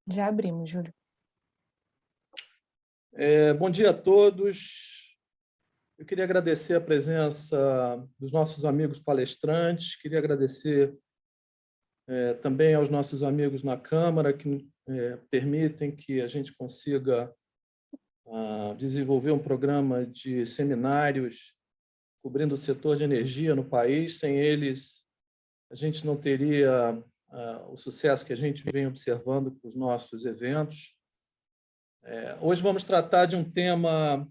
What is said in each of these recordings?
Já abrimos, Júlio. Bom dia a todos. Eu queria agradecer a presença dos nossos amigos palestrantes, queria agradecer também aos nossos amigos na Câmara, que permitem que a gente consiga desenvolver um programa de seminários cobrindo o setor de energia no país. Sem eles, a gente não teria o sucesso que a gente vem observando com os nossos eventos. Hoje vamos tratar de um tema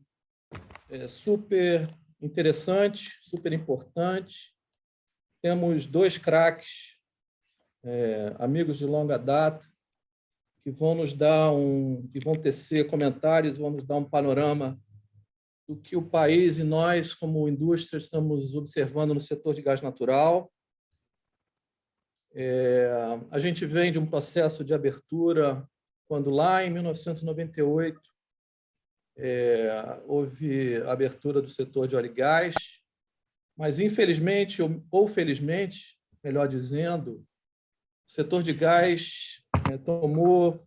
super interessante, super importante. Temos dois craques, amigos de longa data, que vão nos dar que vão tecer comentários, vão nos dar um panorama do que o país e nós, como indústria, estamos observando no setor de gás natural. A gente vem de um processo de abertura, quando lá em 1998 houve a abertura do setor de óleo e gás, mas infelizmente, ou felizmente, melhor dizendo, o setor de gás tomou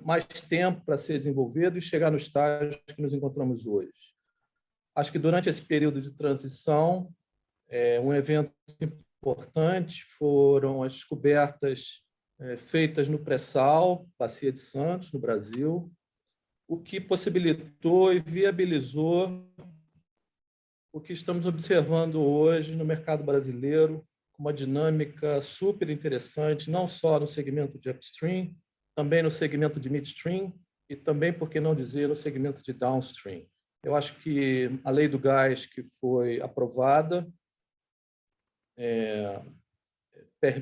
mais tempo para ser desenvolvido e chegar no estágio que nos encontramos hoje. Acho que durante esse período de transição, um evento importante foram as descobertas feitas no pré-sal, Bacia de Santos, no Brasil, o que possibilitou e viabilizou o que estamos observando hoje no mercado brasileiro, com uma dinâmica super interessante, não só no segmento de upstream, também no segmento de midstream e também, por que não dizer, no segmento de downstream. Eu acho que a lei do gás que foi aprovada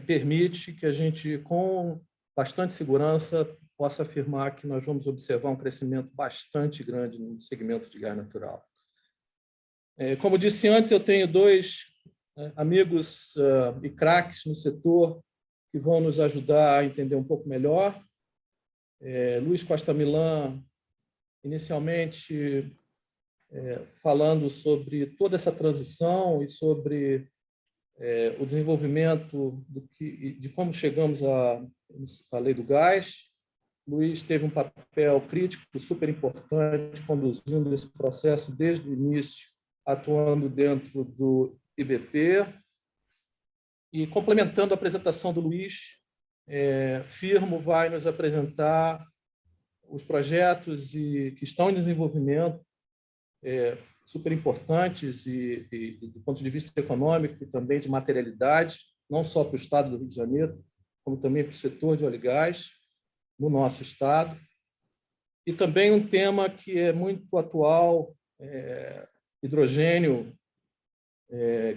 permite que a gente, com bastante segurança, possa afirmar que nós vamos observar um crescimento bastante grande no segmento de gás natural. Como disse antes, eu tenho dois amigos e craques no setor que vão nos ajudar a entender um pouco melhor. Luiz Costa Millan, inicialmente falando sobre toda essa transição e sobre o desenvolvimento de como chegamos à lei do gás. Luiz teve um papel crítico super importante, conduzindo esse processo desde o início, atuando dentro do IBP. E, complementando a apresentação do Luiz, Firmo vai nos apresentar os projetos que estão em desenvolvimento, super importantes e do ponto de vista econômico e também de materialidade, não só para o Estado do Rio de Janeiro, como também para o setor de óleo e gás no nosso Estado. E também um tema que é muito atual, hidrogênio,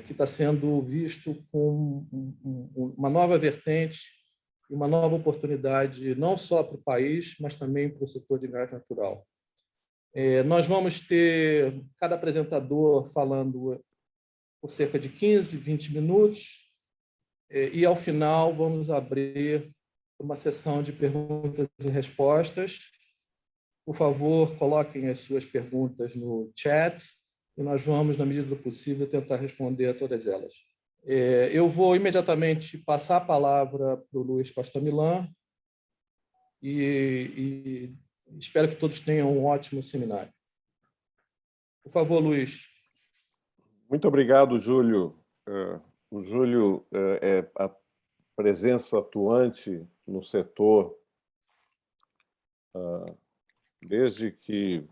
que está sendo visto com uma nova vertente e uma nova oportunidade, não só para o país, mas também para o setor de gás natural. Nós vamos ter cada apresentador falando por cerca de 15, 20 minutos, e, ao final, vamos abrir uma sessão de perguntas e respostas. Por favor, coloquem as suas perguntas no chat e nós vamos, na medida do possível, tentar responder a todas elas. Eu vou imediatamente passar a palavra para o Luiz Costa Millan e espero que todos tenham um ótimo seminário. Por favor, Luiz. Muito obrigado, Júlio. O Júlio é a presença atuante no setor desde que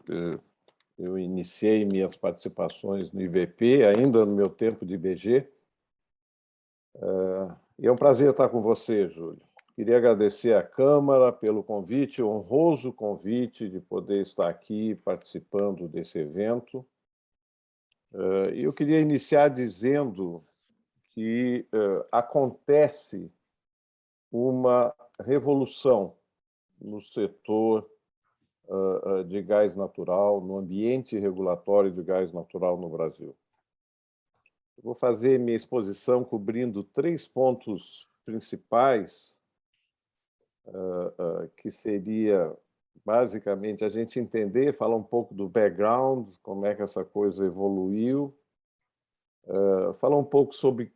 eu iniciei minhas participações no IBP, ainda no meu tempo de IBG. E é um prazer estar com você, Júlio. Queria agradecer à Câmara pelo convite, o honroso convite de poder estar aqui participando desse evento. E eu queria iniciar dizendo que acontece uma revolução no setor de gás natural, no ambiente regulatório de gás natural no Brasil. Eu vou fazer minha exposição cobrindo 3 pontos principais, que seria, basicamente, a gente entender, falar um pouco do background, como é que essa coisa evoluiu, falar um pouco sobre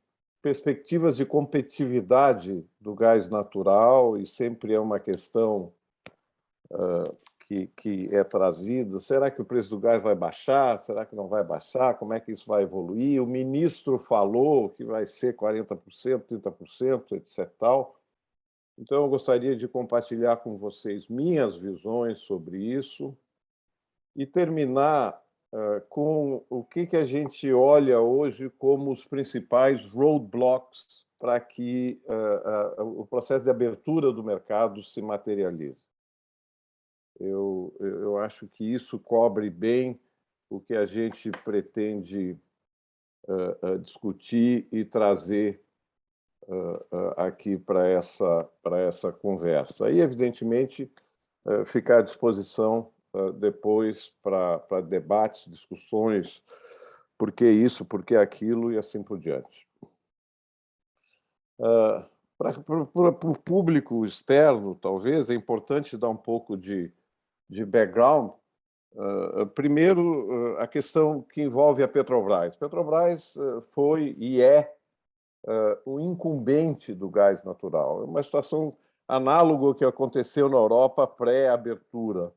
perspectivas de competitividade do gás natural, e sempre é uma questão que é trazida. Será que o preço do gás vai baixar? Será que não vai baixar? Como é que isso vai evoluir? O ministro falou que vai ser 40%, 30%, etc. Tal. Então, eu gostaria de compartilhar com vocês minhas visões sobre isso e terminar com o que a gente olha hoje como os principais roadblocks para que o processo de abertura do mercado se materialize. Eu acho que isso cobre bem o que a gente pretende discutir e trazer aqui para essa conversa. E, evidentemente, ficar à disposição depois para debates, discussões, por que isso, por que aquilo e assim por diante. Para o público externo, talvez, é importante dar um pouco de background. Primeiro, a questão que envolve a Petrobras. Petrobras foi e é o incumbente do gás natural. É uma situação análoga ao que aconteceu na Europa pré-abertura.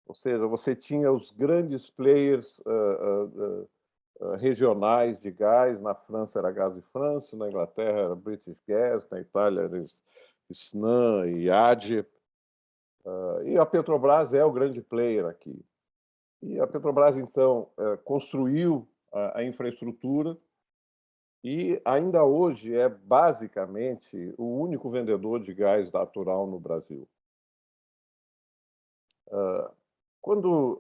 Ou seja, você tinha os grandes players regionais de gás. Na França era Gaz de France, na Inglaterra era British Gas, na Itália era Snam e ADE. E a Petrobras é o grande player aqui. E a Petrobras, então, construiu a infraestrutura e ainda hoje é basicamente o único vendedor de gás natural no Brasil. Quando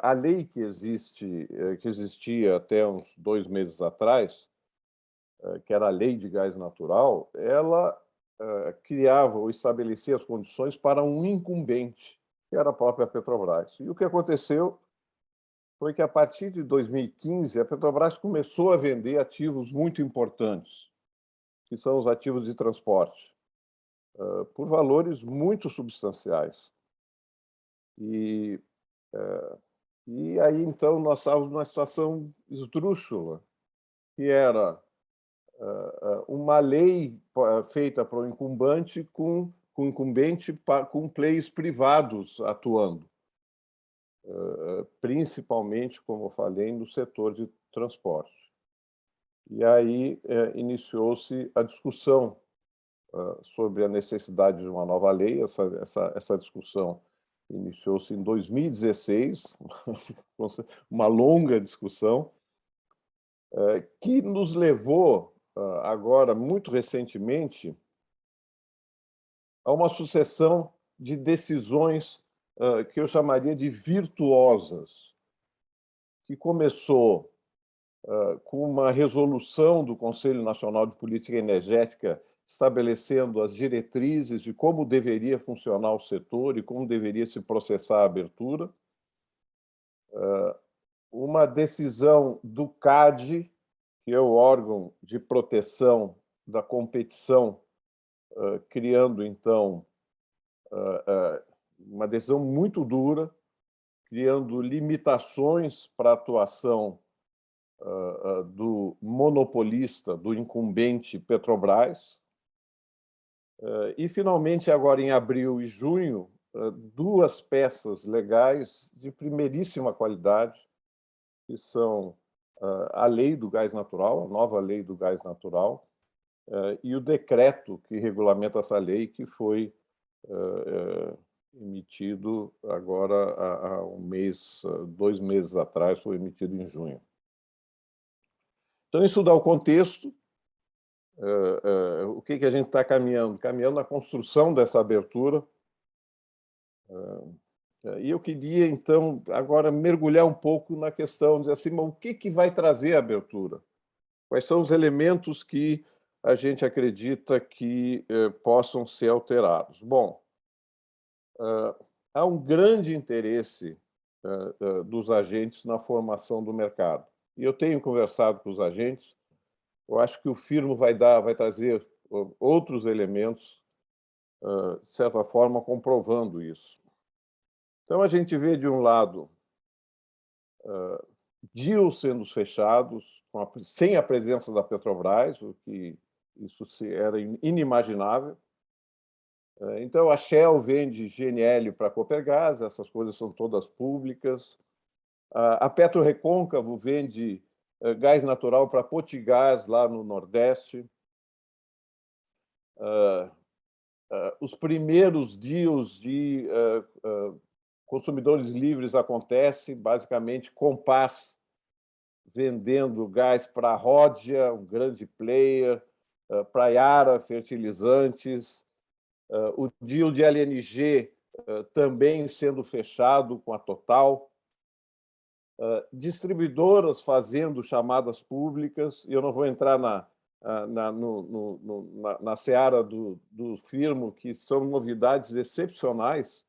a lei que existia até uns 2 meses atrás, que era a Lei de Gás Natural, ela criava ou estabelecia as condições para um incumbente, que era a própria Petrobras. E o que aconteceu foi que, a partir de 2015, a Petrobras começou a vender ativos muito importantes, que são os ativos de transporte, por valores muito substanciais. E aí, então, nós estávamos numa situação esdrúxula, que era uma lei feita para o incumbente com players privados atuando, principalmente, como eu falei, no setor de transporte. E aí iniciou-se a discussão sobre a necessidade de uma nova lei. Essa discussão iniciou-se em 2016, uma longa discussão, que nos levou, agora, muito recentemente, a uma sucessão de decisões que eu chamaria de virtuosas, que começou com uma resolução do Conselho Nacional de Política Energética estabelecendo as diretrizes de como deveria funcionar o setor e como deveria se processar a abertura. Uma decisão do CADE, que é o órgão de proteção da competição, criando, então, uma decisão muito dura, criando limitações para a atuação do monopolista, do incumbente Petrobras. E, finalmente, agora em abril e junho, 2 peças legais de primeiríssima qualidade, que são a Lei do Gás Natural, a nova Lei do Gás Natural, e o decreto que regulamenta essa lei, que foi emitido agora há 2 meses atrás, foi emitido em junho. Então, isso dá o contexto. O que a gente está caminhando? Caminhando na construção dessa abertura. E eu queria, então, agora mergulhar um pouco na questão de assim, mas o que vai trazer a abertura? Quais são os elementos que a gente acredita que possam ser alterados? Bom, há um grande interesse dos agentes na formação do mercado. E eu tenho conversado com os agentes. Eu acho que o firmo vai trazer outros elementos, de certa forma, comprovando isso. Então, a gente vê, de um lado, deals sendo fechados sem a presença da Petrobras, o que isso era inimaginável. Então, a Shell vende GNL para a Copergás, essas coisas são todas públicas. A PetroRecôncavo vende gás natural para Potigás, lá no Nordeste. Os primeiros deals de consumidores livres acontecem, basicamente, Compass vendendo gás para a Ródia, um grande player, para a Yara Fertilizantes, o deal de LNG também sendo fechado com a Total, distribuidoras fazendo chamadas públicas, e eu não vou entrar na seara do firmo, que são novidades excepcionais,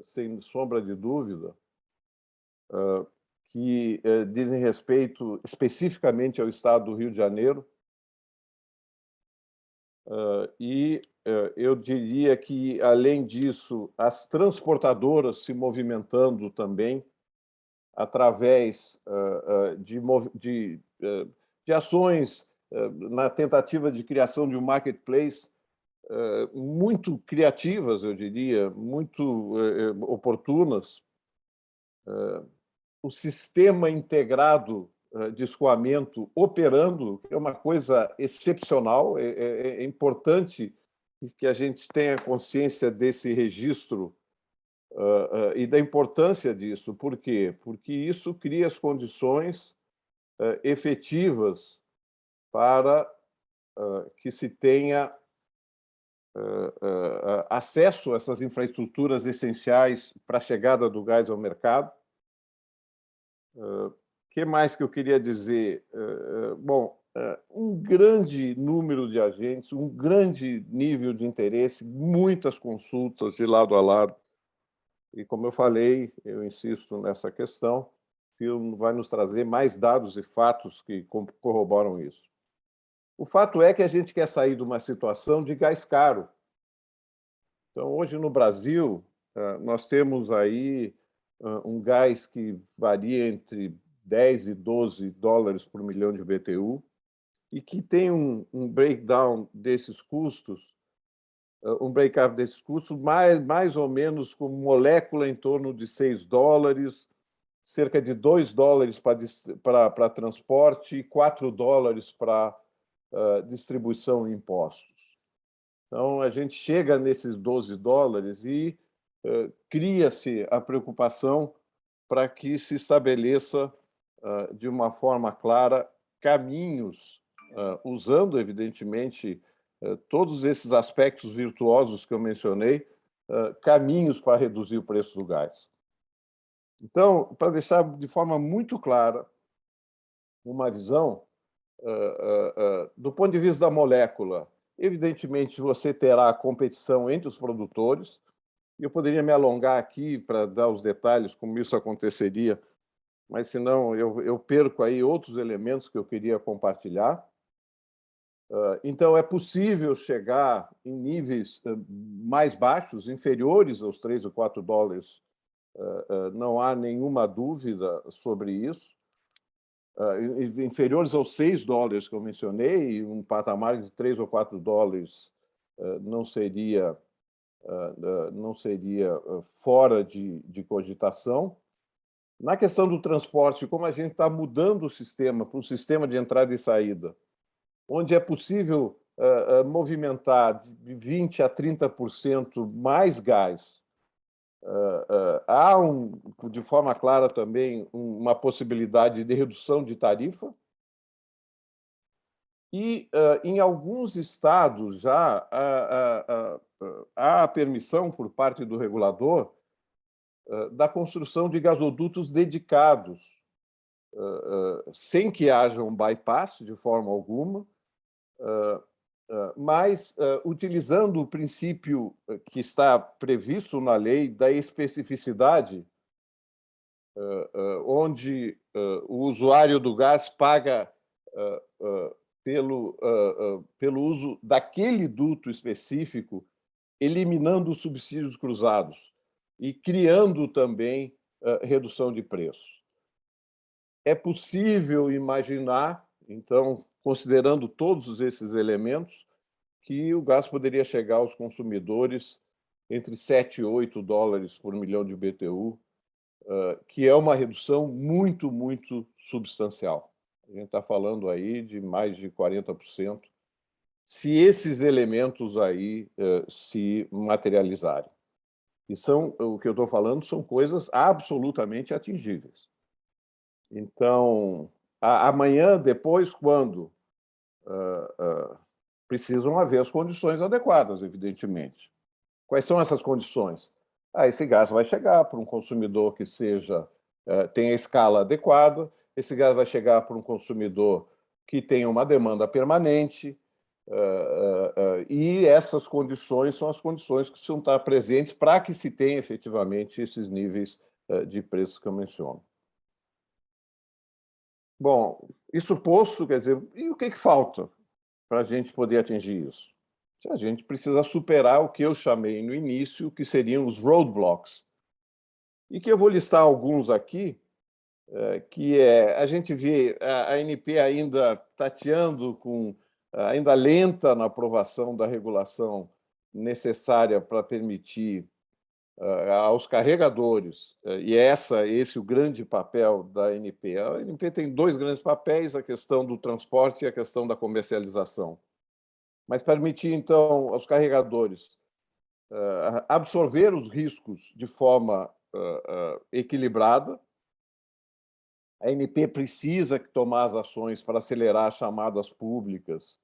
sem sombra de dúvida, que dizem respeito especificamente ao estado do Rio de Janeiro. E eu diria que, além disso, as transportadoras se movimentando também através de ações na tentativa de criação de um marketplace muito criativas, eu diria, muito oportunas. O sistema integrado de escoamento operando, que é uma coisa excepcional. É importante que a gente tenha consciência desse registro e da importância disso. Por quê? Porque isso cria as condições efetivas para que se tenha acesso a essas infraestruturas essenciais para a chegada do gás ao mercado. O que mais que eu queria dizer? Bom, um grande número de agentes, um grande nível de interesse, muitas consultas de lado a lado. E, como eu falei, eu insisto nessa questão, o filme vai nos trazer mais dados e fatos que corroboram isso. O fato é que a gente quer sair de uma situação de gás caro. Então, hoje no Brasil, nós temos aí um gás que varia entre 10 e 12 dólares por milhão de BTU e que tem um breakdown desses custos, mais ou menos com molécula em torno de 6 dólares, cerca de 2 dólares para transporte e 4 dólares para distribuição e impostos. Então, a gente chega nesses 12 dólares e cria-se a preocupação para que se estabeleça, de uma forma clara, caminhos, usando, evidentemente, todos esses aspectos virtuosos que eu mencionei, caminhos para reduzir o preço do gás. Então, para deixar de forma muito clara uma visão, do ponto de vista da molécula, evidentemente, você terá a competição entre os produtores. Eu poderia me alongar aqui para dar os detalhes como isso aconteceria, mas, senão, eu perco aí outros elementos que eu queria compartilhar. Então, é possível chegar em níveis mais baixos, inferiores aos 3 ou 4 dólares. Não há nenhuma dúvida sobre isso. Inferiores aos 6 dólares que eu mencionei, um patamar de 3 ou 4 dólares não seria fora de cogitação. Na questão do transporte, como a gente está mudando o sistema para um sistema de entrada e saída, onde é possível movimentar de 20% a 30% mais gás, há, de forma clara também, uma possibilidade de redução de tarifa. E, em alguns estados, já há a permissão, por parte do regulador, da construção de gasodutos dedicados, sem que haja um bypass, de forma alguma, mas utilizando o princípio que está previsto na lei da especificidade, onde o usuário do gás paga pelo uso daquele duto específico, eliminando os subsídios cruzados e criando também redução de preços. É possível imaginar, então, considerando todos esses elementos, que o gás poderia chegar aos consumidores entre 7 e 8 dólares por milhão de BTU, que é uma redução muito, muito substancial. A gente está falando aí de mais de 40%, se esses elementos aí se materializarem. E o que eu estou falando são coisas absolutamente atingíveis. Então, amanhã, depois, quando precisam haver as condições adequadas, evidentemente. Quais são essas condições? Esse gás vai chegar para um consumidor que tenha a escala adequada, esse gás vai chegar para um consumidor que tenha uma demanda permanente, e essas condições são as condições que precisam estar presentes para que se tenha efetivamente esses níveis de preços que eu menciono. Bom, isso posto, quer dizer, e o que falta para a gente poder atingir isso? A gente precisa superar o que eu chamei no início, que seriam os roadblocks. E que eu vou listar alguns aqui, que a gente vê a ANP ainda tateando ainda lenta na aprovação da regulação necessária para permitir aos carregadores, e esse é o grande papel da ANP. A ANP tem dois grandes papéis, a questão do transporte e a questão da comercialização. Mas permitir, então, aos carregadores absorver os riscos de forma equilibrada. A ANP precisa tomar as ações para acelerar as chamadas públicas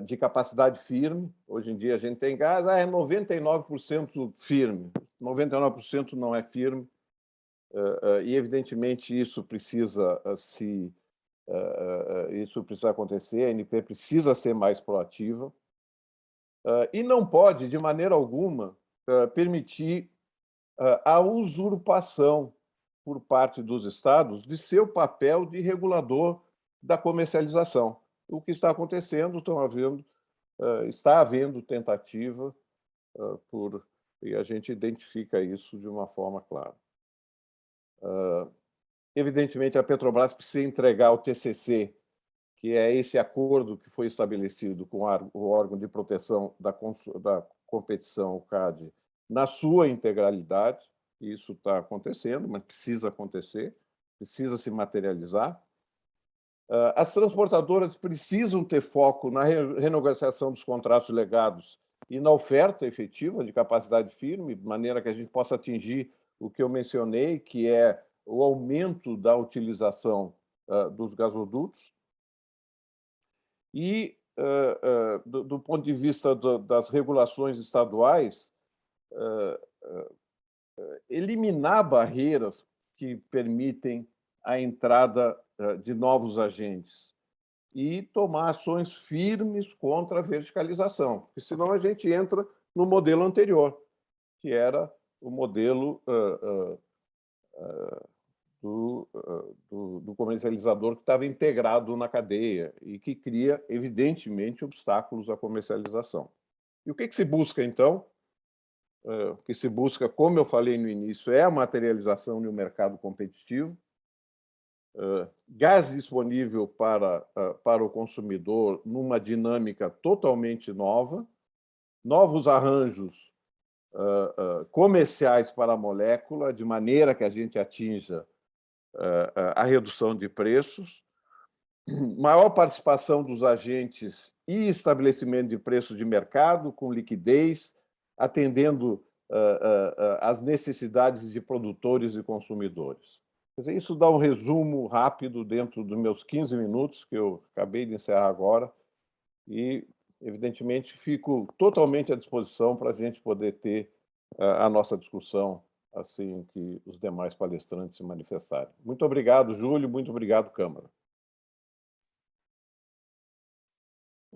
de capacidade firme. Hoje em dia a gente tem gás, é 99% firme. 99% não é firme. E, evidentemente, isso precisa acontecer. A ANP precisa ser mais proativa. E não pode, de maneira alguma, permitir a usurpação por parte dos estados de seu papel de regulador da comercialização. O que está acontecendo, está havendo tentativa e a gente identifica isso de uma forma clara. Evidentemente, a Petrobras precisa entregar o TCC, que é esse acordo que foi estabelecido com o órgão de proteção da competição, o CADE, na sua integralidade. Isso está acontecendo, mas precisa acontecer, precisa se materializar. As transportadoras precisam ter foco na renegociação dos contratos legados e na oferta efetiva de capacidade firme, de maneira que a gente possa atingir o que eu mencionei, que é o aumento da utilização dos gasodutos. E, do ponto de vista das regulações estaduais, eliminar barreiras que permitem a entrada de novos agentes e tomar ações firmes contra a verticalização, porque senão a gente entra no modelo anterior, que era o modelo do comercializador que estava integrado na cadeia e que cria, evidentemente, obstáculos à comercialização. E o que se busca, então? O que se busca, como eu falei no início, é a materialização de um mercado competitivo, gás disponível para o consumidor numa dinâmica totalmente nova, novos arranjos comerciais para a molécula, de maneira que a gente atinja a redução de preços, maior participação dos agentes e estabelecimento de preço de mercado com liquidez, atendendo às necessidades de produtores e consumidores. Quer dizer, isso dá um resumo rápido dentro dos meus 15 minutos, que eu acabei de encerrar agora, e, evidentemente, fico totalmente à disposição para a gente poder ter a nossa discussão assim que os demais palestrantes se manifestarem. Muito obrigado, Júlio, muito obrigado, Câmara.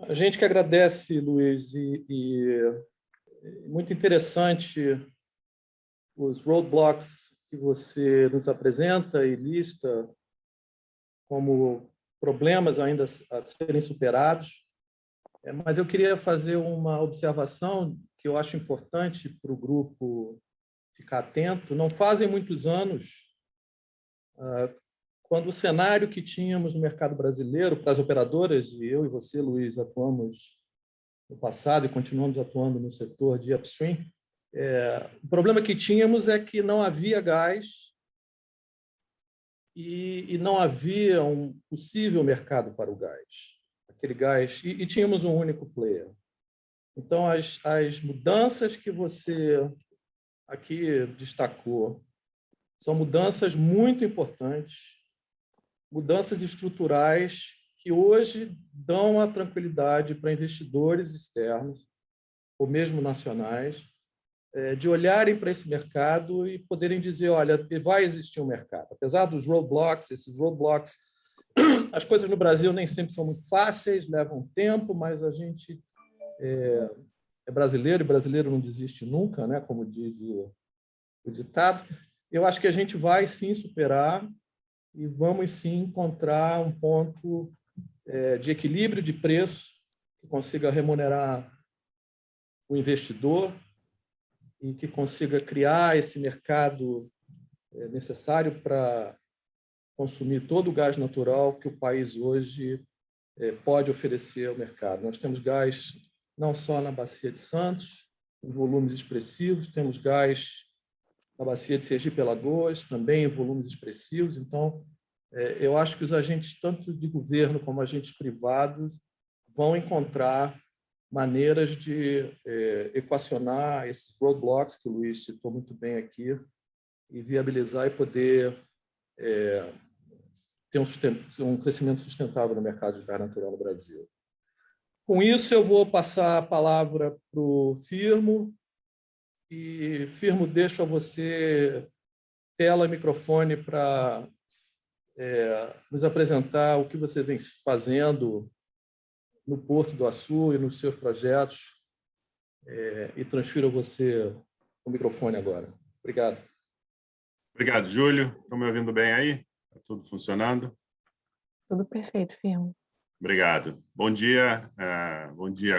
A gente que agradece, Luiz, e muito interessante os roadblocks que você nos apresenta e lista como problemas ainda a serem superados. Mas eu queria fazer uma observação que eu acho importante para o grupo ficar atento. Não fazem muitos anos quando o cenário que tínhamos no mercado brasileiro, para as operadoras, e eu e você, Luiz, atuamos no passado e continuamos atuando no setor de upstream, o problema que tínhamos é que não havia gás e não havia um possível mercado para o gás. Aquele gás, e tínhamos um único player. Então, as mudanças que você aqui destacou são mudanças muito importantes, mudanças estruturais que hoje dão a tranquilidade para investidores externos, ou mesmo nacionais, de olharem para esse mercado e poderem dizer, olha, vai existir um mercado. Apesar dos roadblocks, esses roadblocks, as coisas no Brasil nem sempre são muito fáceis, levam tempo, mas a gente é brasileiro, e brasileiro não desiste nunca, né? Como diz o ditado. Eu acho que a gente vai, sim, superar e vamos, sim, encontrar um ponto de equilíbrio de preço que consiga remunerar o investidor e que consiga criar esse mercado necessário para consumir todo o gás natural que o país hoje pode oferecer ao mercado. Nós temos gás não só na Bacia de Santos, em volumes expressivos, temos gás na Bacia de Sergipe-Alagoas, também em volumes expressivos. Então, eu acho que os agentes, tanto de governo como agentes privados, vão encontrar maneiras de equacionar esses roadblocks que o Luiz citou muito bem aqui e viabilizar e poder ter um crescimento sustentável no mercado de gás natural no Brasil. Com isso, eu vou passar a palavra para o Firmo. E, Firmo, deixo a você tela e microfone para nos apresentar o que você vem fazendo no Porto do Açu e nos seus projetos. E transfiro a você o microfone agora. Obrigado. Obrigado, Júlio. Estão me ouvindo bem aí? Está tudo funcionando? Tudo perfeito, Firmo. Obrigado. Bom dia,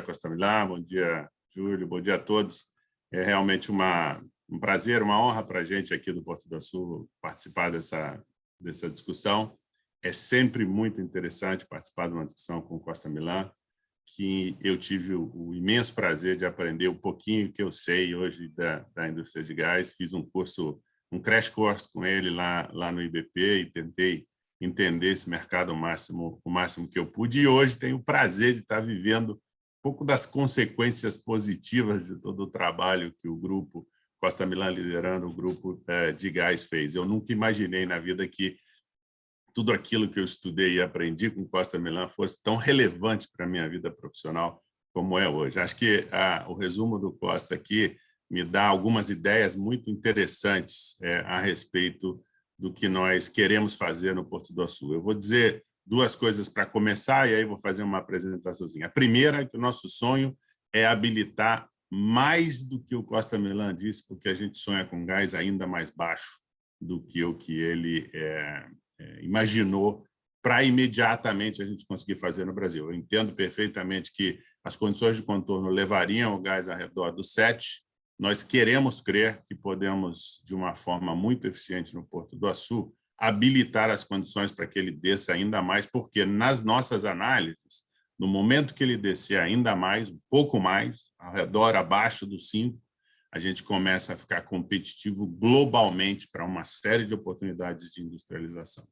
Costa Milã, bom dia, Júlio, bom dia a todos. É realmente um prazer, uma honra para a gente aqui do Porto do Açu participar dessa discussão. É sempre muito interessante participar de uma discussão com Costa Milã, que eu tive o imenso prazer de aprender um pouquinho que eu sei hoje da indústria de gás. Fiz um crash course com ele lá no IBP e tentei entender esse mercado o máximo que eu pude. E hoje tenho o prazer de estar vivendo um pouco das consequências positivas de todo o trabalho que o grupo Costa Milã, liderando o grupo de gás, fez. Eu nunca imaginei na vida que tudo aquilo que eu estudei e aprendi com Costa Milã fosse tão relevante para a minha vida profissional como é hoje. Acho que o resumo do Costa aqui me dá algumas ideias muito interessantes a respeito do que nós queremos fazer no Porto do Açu. Eu vou dizer duas coisas para começar e aí vou fazer uma apresentaçãozinha. A primeira é que o nosso sonho é habilitar mais do que o Costa Milã disse, porque a gente sonha com gás ainda mais baixo do que o que ele imaginou para imediatamente a gente conseguir fazer no Brasil. Eu entendo perfeitamente que as condições de contorno levariam o gás ao redor do 7. Nós queremos crer que podemos, de uma forma muito eficiente no Porto do Açu, habilitar as condições para que ele desça ainda mais, porque nas nossas análises, no momento que ele descer ainda mais, um pouco mais, ao redor, abaixo do 5, a gente começa a ficar competitivo globalmente para uma série de oportunidades de industrialização.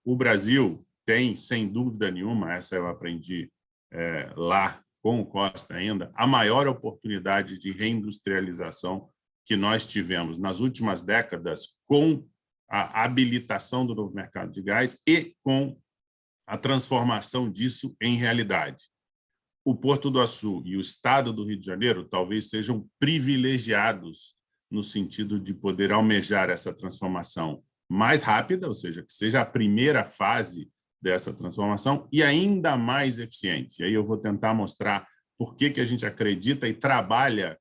O Brasil tem, sem dúvida nenhuma, essa eu aprendi lá com o Costa ainda, a maior oportunidade de reindustrialização que nós tivemos nas últimas décadas com a habilitação do novo mercado de gás e com a transformação disso em realidade. O Porto do Açu e o Estado do Rio de Janeiro talvez sejam privilegiados no sentido de poder almejar essa transformação mais rápida, ou seja, que seja a primeira fase dessa transformação e ainda mais eficiente. E aí eu vou tentar mostrar por que a gente acredita e trabalha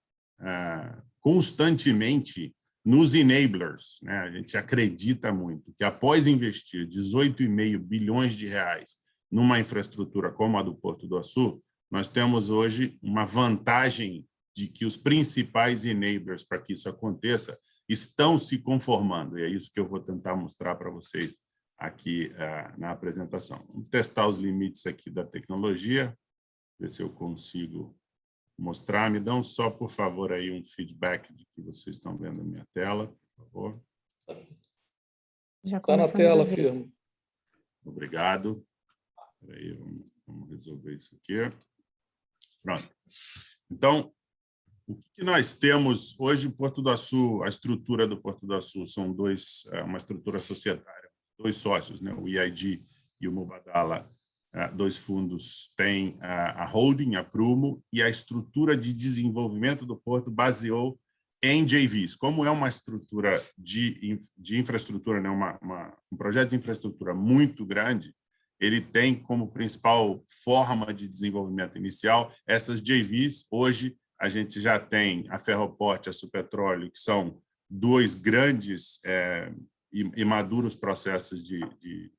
constantemente nos enablers, né? A gente acredita muito que após investir 18,5 bilhões de reais numa infraestrutura como a do Porto do Açu, nós temos hoje uma vantagem de que os principais enablers para que isso aconteça estão se conformando, e é isso que eu vou tentar mostrar para vocês aqui na apresentação. Vamos testar os limites aqui da tecnologia, ver se eu consigo mostrar. Me dão só, por favor, aí um feedback de que vocês estão vendo a minha tela, por favor. Já Está na começamos tela, a ver. Firmo. Obrigado. Espera aí, vamos resolver isso aqui. Pronto. Então, o que nós temos hoje em Porto do Açu? A estrutura do Porto do Açu são uma estrutura societária, 2 sócios, né? O EIG e o Mubadala, 2 fundos, têm a holding, a Prumo, e a estrutura de desenvolvimento do porto baseou em JVs. Como é uma estrutura de infraestrutura, né? Um projeto de infraestrutura muito grande, ele tem como principal forma de desenvolvimento inicial essas JVs. Hoje, a gente já tem a Ferroporte e a Supetróleo, que são 2 grandes e maduros processos de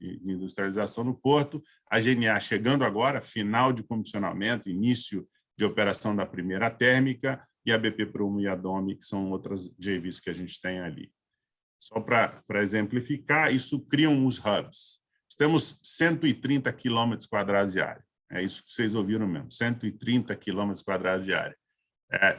industrialização no porto. A GNA chegando agora, final de comissionamento, início de operação da primeira térmica, e a BP Prumo e a Domi, que são outras JVs que a gente tem ali. Só para exemplificar, isso criam os hubs. Temos 130 quilômetros quadrados de área. É isso que vocês ouviram mesmo, 130 quilômetros quadrados de área.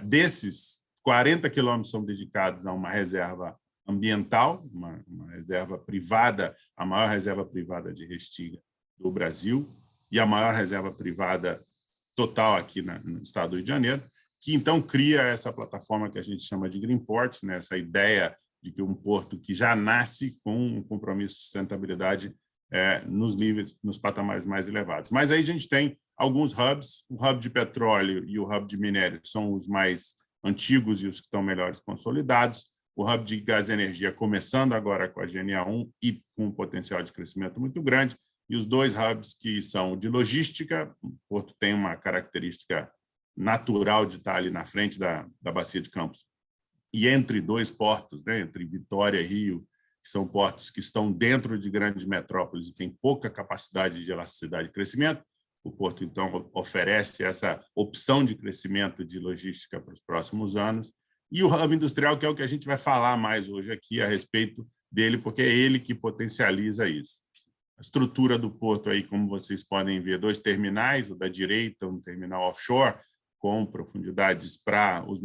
Desses, 40 quilômetros são dedicados a uma reserva ambiental, uma reserva privada, a maior reserva privada de Restinga do Brasil e a maior reserva privada total aqui no estado do Rio de Janeiro, que então cria essa plataforma que a gente chama de Greenport, né? Essa ideia de que um porto que já nasce com um compromisso de sustentabilidade nos patamares mais elevados. Mas aí a gente tem alguns hubs, o hub de petróleo e o hub de minério são os mais antigos e os que estão melhores consolidados, o hub de gás e energia começando agora com a GNA1 e com um potencial de crescimento muito grande, e os 2 hubs que são de logística. O porto tem uma característica natural de estar ali na frente da Bacia de Campos, e entre 2 portos, né, entre Vitória e Rio, que são portos que estão dentro de grandes metrópoles e têm pouca capacidade de elasticidade de crescimento. O porto, então, oferece essa opção de crescimento de logística para os próximos anos. E o hub industrial, que é o que a gente vai falar mais hoje aqui a respeito dele, porque é ele que potencializa isso. A estrutura do porto, aí, como vocês podem ver, 2 terminais, o da direita, um terminal offshore, com profundidades para os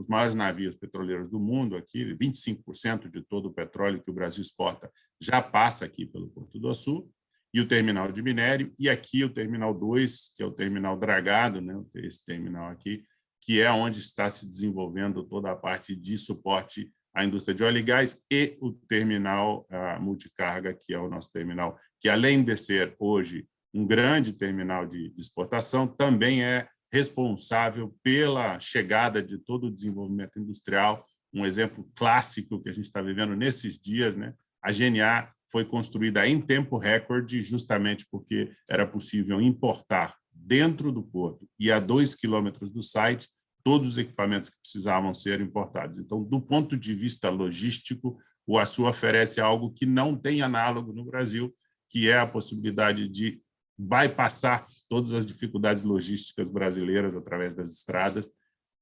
maiores navios petroleiros do mundo, aqui 25% de todo o petróleo que o Brasil exporta já passa aqui pelo Porto do Açu, e o terminal de minério, e aqui o terminal 2, que é o terminal dragado, né, esse terminal aqui, que é onde está se desenvolvendo toda a parte de suporte à indústria de óleo e gás, e o terminal multicarga, que é o nosso terminal, que além de ser hoje um grande terminal de exportação, também é responsável pela chegada de todo o desenvolvimento industrial. Um exemplo clássico que a gente está vivendo nesses dias, né? A GNA foi construída em tempo recorde, justamente porque era possível importar dentro do porto e a 2 quilômetros do site todos os equipamentos que precisavam ser importados. Então, do ponto de vista logístico, o Açu oferece algo que não tem análogo no Brasil, que é a possibilidade de bypassar todas as dificuldades logísticas brasileiras através das estradas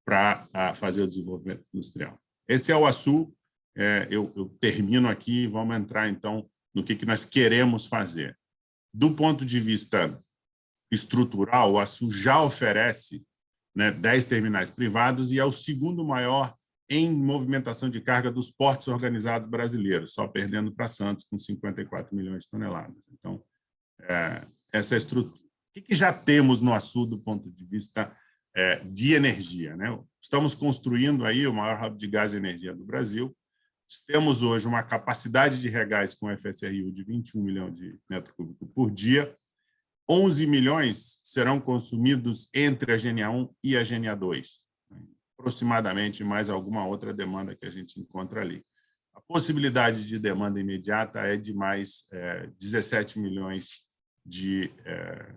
para fazer o desenvolvimento industrial. Esse é o Açu. Eu termino aqui e vamos entrar, então, no que nós queremos fazer. Do ponto de vista estrutural, o Açu já oferece, né, 10 terminais privados e é o 2º maior em movimentação de carga dos portos organizados brasileiros, só perdendo para Santos, com 54 milhões de toneladas. Então, essa estrutura. O que já temos no Açu do ponto de vista de energia, né? Estamos construindo aí o maior hub de gás e energia do Brasil. Temos hoje uma capacidade de regás com FSRU de 21 milhões de metros cúbicos por dia. 11 milhões serão consumidos entre a GNA1 e a GNA2, aproximadamente mais alguma outra demanda que a gente encontra ali. A possibilidade de demanda imediata é de mais 17 milhões de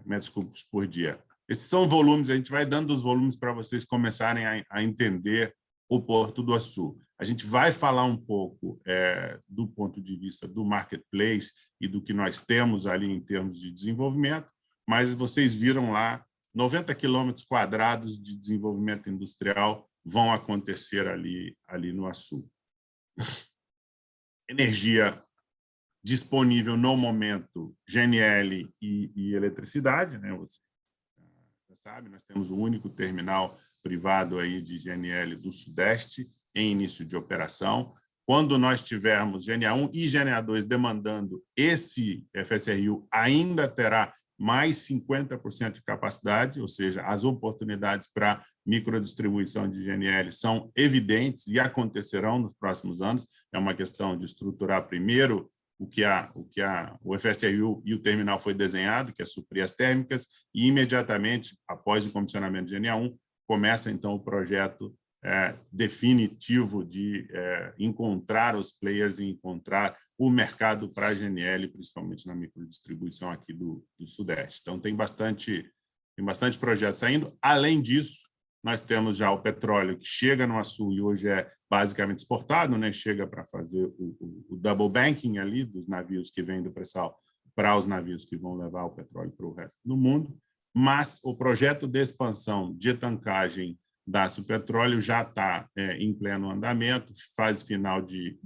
metros cúbicos por dia. Esses são volumes, a gente vai dando os volumes para vocês começarem a entender o Porto do Açu. A gente vai falar um pouco do ponto de vista do marketplace e do que nós temos ali em termos de desenvolvimento, mas vocês viram lá, 90 quilômetros quadrados de desenvolvimento industrial vão acontecer ali no Açu. energia disponível no momento, GNL e eletricidade, né? Você sabe, nós temos o único terminal privado aí de GNL do Sudeste em início de operação. Quando nós tivermos GNA1 e GNA2 demandando, esse FSRU ainda terá mais 50% de capacidade, ou seja, as oportunidades para microdistribuição de GNL são evidentes e acontecerão nos próximos anos. É uma questão de estruturar primeiro o FSRU e o terminal foi desenhado, que é suprir as térmicas, e imediatamente, após o comissionamento de GNA1, começa, então, o projeto definitivo de encontrar os players e encontrar o mercado para a GNL, principalmente na microdistribuição aqui do Sudeste. Então, tem bastante projeto saindo. Além disso, nós temos já o petróleo que chega no Açu e hoje é basicamente exportado, né? Chega para fazer o double banking ali dos navios que vêm do pré-sal para os navios que vão levar o petróleo para o resto do mundo. Mas o projeto de expansão de tankagem da Supetróleo já está em pleno andamento, fase final de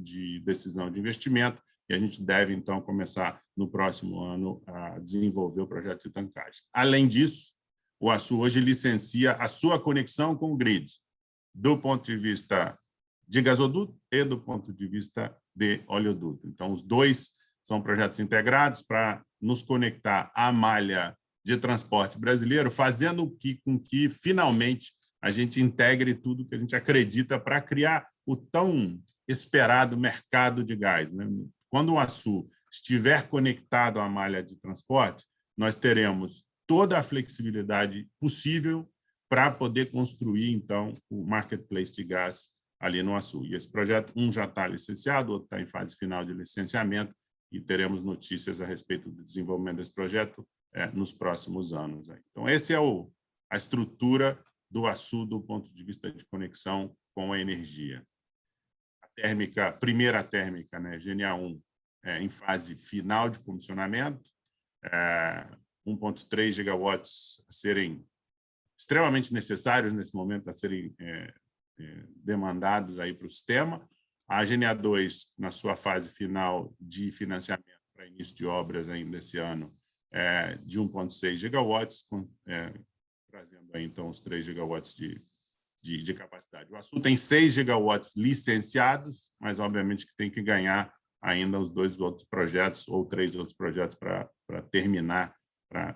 decisão de investimento, e a gente deve, então, começar no próximo ano a desenvolver o projeto de tankagem. Além disso, o Açu hoje licencia a sua conexão com o grid, do ponto de vista de gasoduto e do ponto de vista de oleoduto. Então, os dois são projetos integrados para nos conectar à malha de transporte brasileiro, fazendo com que, finalmente, a gente integre tudo que a gente acredita para criar o tão esperado mercado de gás, né? Quando o Açu estiver conectado à malha de transporte, nós teremos toda a flexibilidade possível para poder construir, então, o marketplace de gás ali no Açu. E esse projeto, um já está licenciado, o outro está em fase final de licenciamento, e teremos notícias a respeito do desenvolvimento desse projeto nos próximos anos. Então, essa é a estrutura do Açu do ponto de vista de conexão com a energia. A primeira térmica, né, GNA1, em fase final de comissionamento, 1,3 gigawatts a serem extremamente necessários nesse momento, a serem demandados aí para o sistema. A GNA2, na sua fase final de financiamento para início de obras ainda esse ano, de 1,6 gigawatts, trazendo aí, então, os 3 gigawatts de capacidade. O Açu tem 6 gigawatts licenciados, mas, obviamente, que tem que ganhar ainda os 2 outros projetos ou 3 outros projetos para terminar, para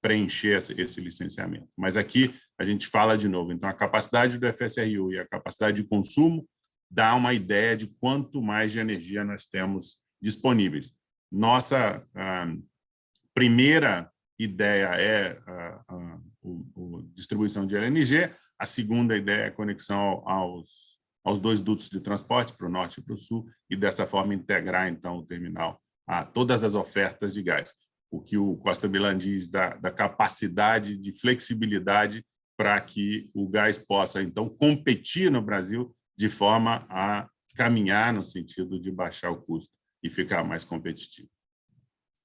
preencher esse licenciamento. Mas aqui a gente fala de novo. Então, a capacidade do FSRU e a capacidade de consumo dá uma ideia de quanto mais de energia nós temos disponíveis. Nossa primeira ideia é a distribuição de LNG, a segunda ideia é a conexão aos 2 dutos de transporte, para o norte e para o sul, e dessa forma integrar, então, o terminal a todas as ofertas de gás. O que o Costa Millan diz da capacidade de flexibilidade para que o gás possa, então, competir no Brasil de forma a caminhar no sentido de baixar o custo e ficar mais competitivo.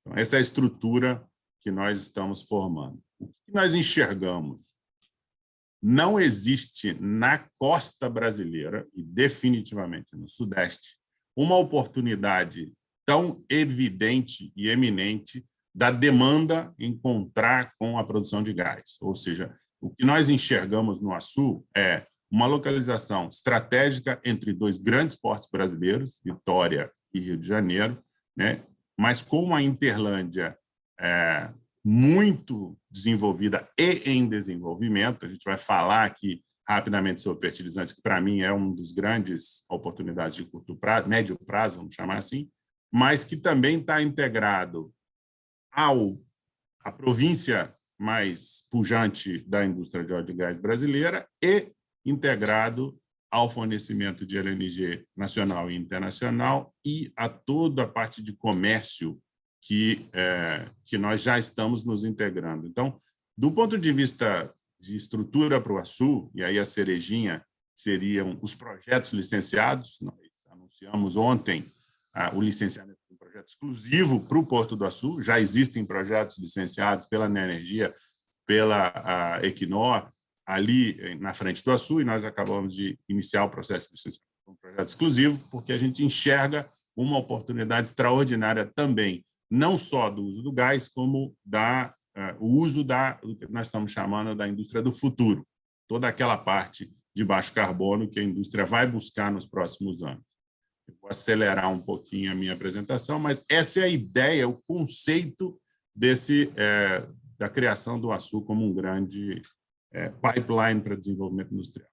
Então, essa é a estrutura que nós estamos formando. O que nós enxergamos? Não existe na costa brasileira, e definitivamente no Sudeste, uma oportunidade tão evidente e eminente da demanda encontrar com a produção de gás. Ou seja, o que nós enxergamos no Açu é uma localização estratégica entre 2 grandes portos brasileiros, Vitória e Rio de Janeiro, né? Mas com a Interlândia muito desenvolvida e em desenvolvimento. A gente vai falar aqui rapidamente sobre fertilizantes, que para mim é uma das grandes oportunidades de curto prazo, médio prazo, vamos chamar assim, mas que também está integrado à província mais pujante da indústria de óleo e gás brasileira e integrado ao fornecimento de LNG nacional e internacional e a toda a parte de comércio que nós já estamos nos integrando. Então, do ponto de vista de estrutura para o Açu, e aí a cerejinha seriam os projetos licenciados, nós anunciamos ontem o licenciamento de um projeto exclusivo para o Porto do Açu, já existem projetos licenciados pela Neoenergia, pela Equinor, ali na frente do Açu, e nós acabamos de iniciar o processo de licenciamento um projeto exclusivo, porque a gente enxerga uma oportunidade extraordinária também, não só do uso do gás, como o uso do que nós estamos chamando da indústria do futuro, toda aquela parte de baixo carbono que a indústria vai buscar nos próximos anos. Eu vou acelerar um pouquinho a minha apresentação, mas essa é a ideia, o conceito da criação do Açu como um grande pipeline para desenvolvimento industrial.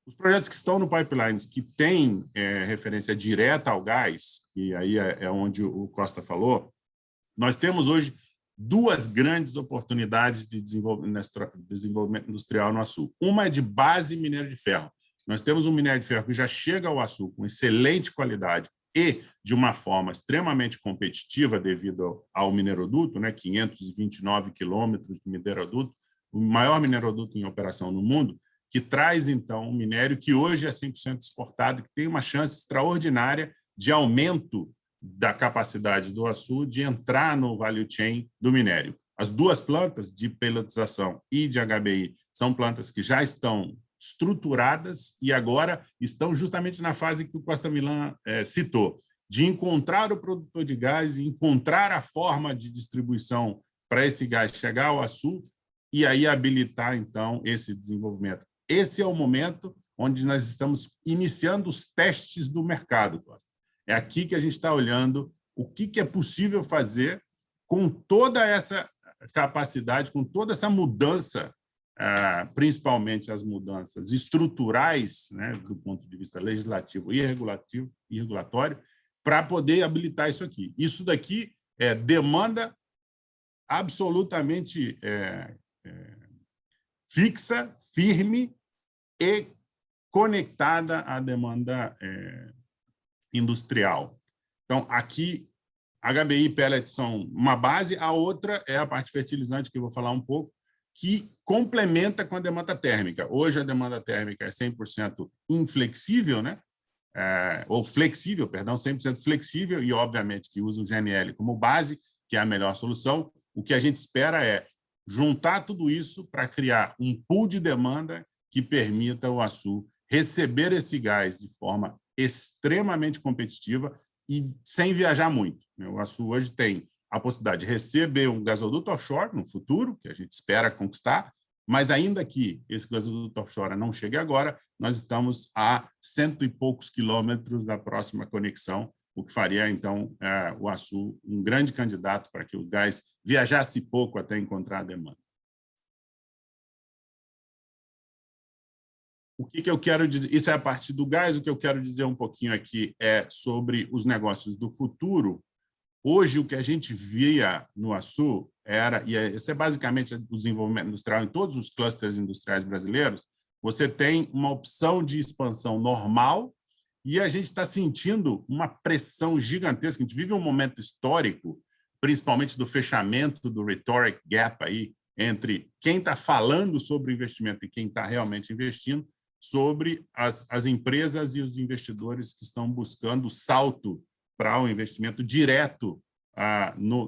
Os projetos que estão no pipeline, que têm referência direta ao gás, e aí é onde o Costa falou, nós temos hoje duas grandes oportunidades de desenvolvimento industrial no Açu. Uma é de base minério de ferro. Nós temos um minério de ferro que já chega ao Açu com excelente qualidade e de uma forma extremamente competitiva devido ao mineroduto, 529 quilômetros de mineroduto, o maior mineroduto em operação no mundo, que traz, então, um minério que hoje é 100% exportado, que tem uma chance extraordinária de aumento da capacidade do Açu de entrar no value chain do minério. As duas plantas de peletização e de HBI são plantas que já estão estruturadas e agora estão justamente na fase que o Costa Millan citou, de encontrar o produtor de gás, encontrar a forma de distribuição para esse gás chegar ao Açu e aí habilitar, então, esse desenvolvimento. Esse é o momento onde nós estamos iniciando os testes do mercado, Costa. É aqui que a gente está olhando o que é possível fazer com toda essa capacidade, com toda essa mudança, principalmente as mudanças estruturais, do ponto de vista legislativo e regulatório, para poder habilitar isso aqui. Isso daqui demanda absolutamente fixa, firme e conectada à demanda industrial. Então, aqui, HBI e pellet são uma base, a outra é a parte fertilizante, que eu vou falar um pouco, que complementa com a demanda térmica. Hoje, a demanda térmica é 100% inflexível, ou flexível, perdão, 100% flexível, e, obviamente, que usa o GNL como base, que é a melhor solução. O que a gente espera é juntar tudo isso para criar um pool de demanda que permita o Açu receber esse gás de forma extremamente competitiva e sem viajar muito. O Açu hoje tem a possibilidade de receber um gasoduto offshore no futuro, que a gente espera conquistar, mas ainda que esse gasoduto offshore não chegue agora, nós estamos a 100 e poucos quilômetros da próxima conexão, o que faria, então, o Açu um grande candidato para que o gás viajasse pouco até encontrar a demanda. O que eu quero dizer? Isso é a parte do gás. O que eu quero dizer um pouquinho aqui é sobre os negócios do futuro. Hoje, o que a gente via no Açu esse é basicamente o desenvolvimento industrial em todos os clusters industriais brasileiros, você tem uma opção de expansão normal e a gente está sentindo uma pressão gigantesca. A gente vive um momento histórico, principalmente do fechamento do rhetoric gap aí, entre quem está falando sobre investimento e quem está realmente investindo, sobre as empresas e os investidores que estão buscando o salto para o investimento direto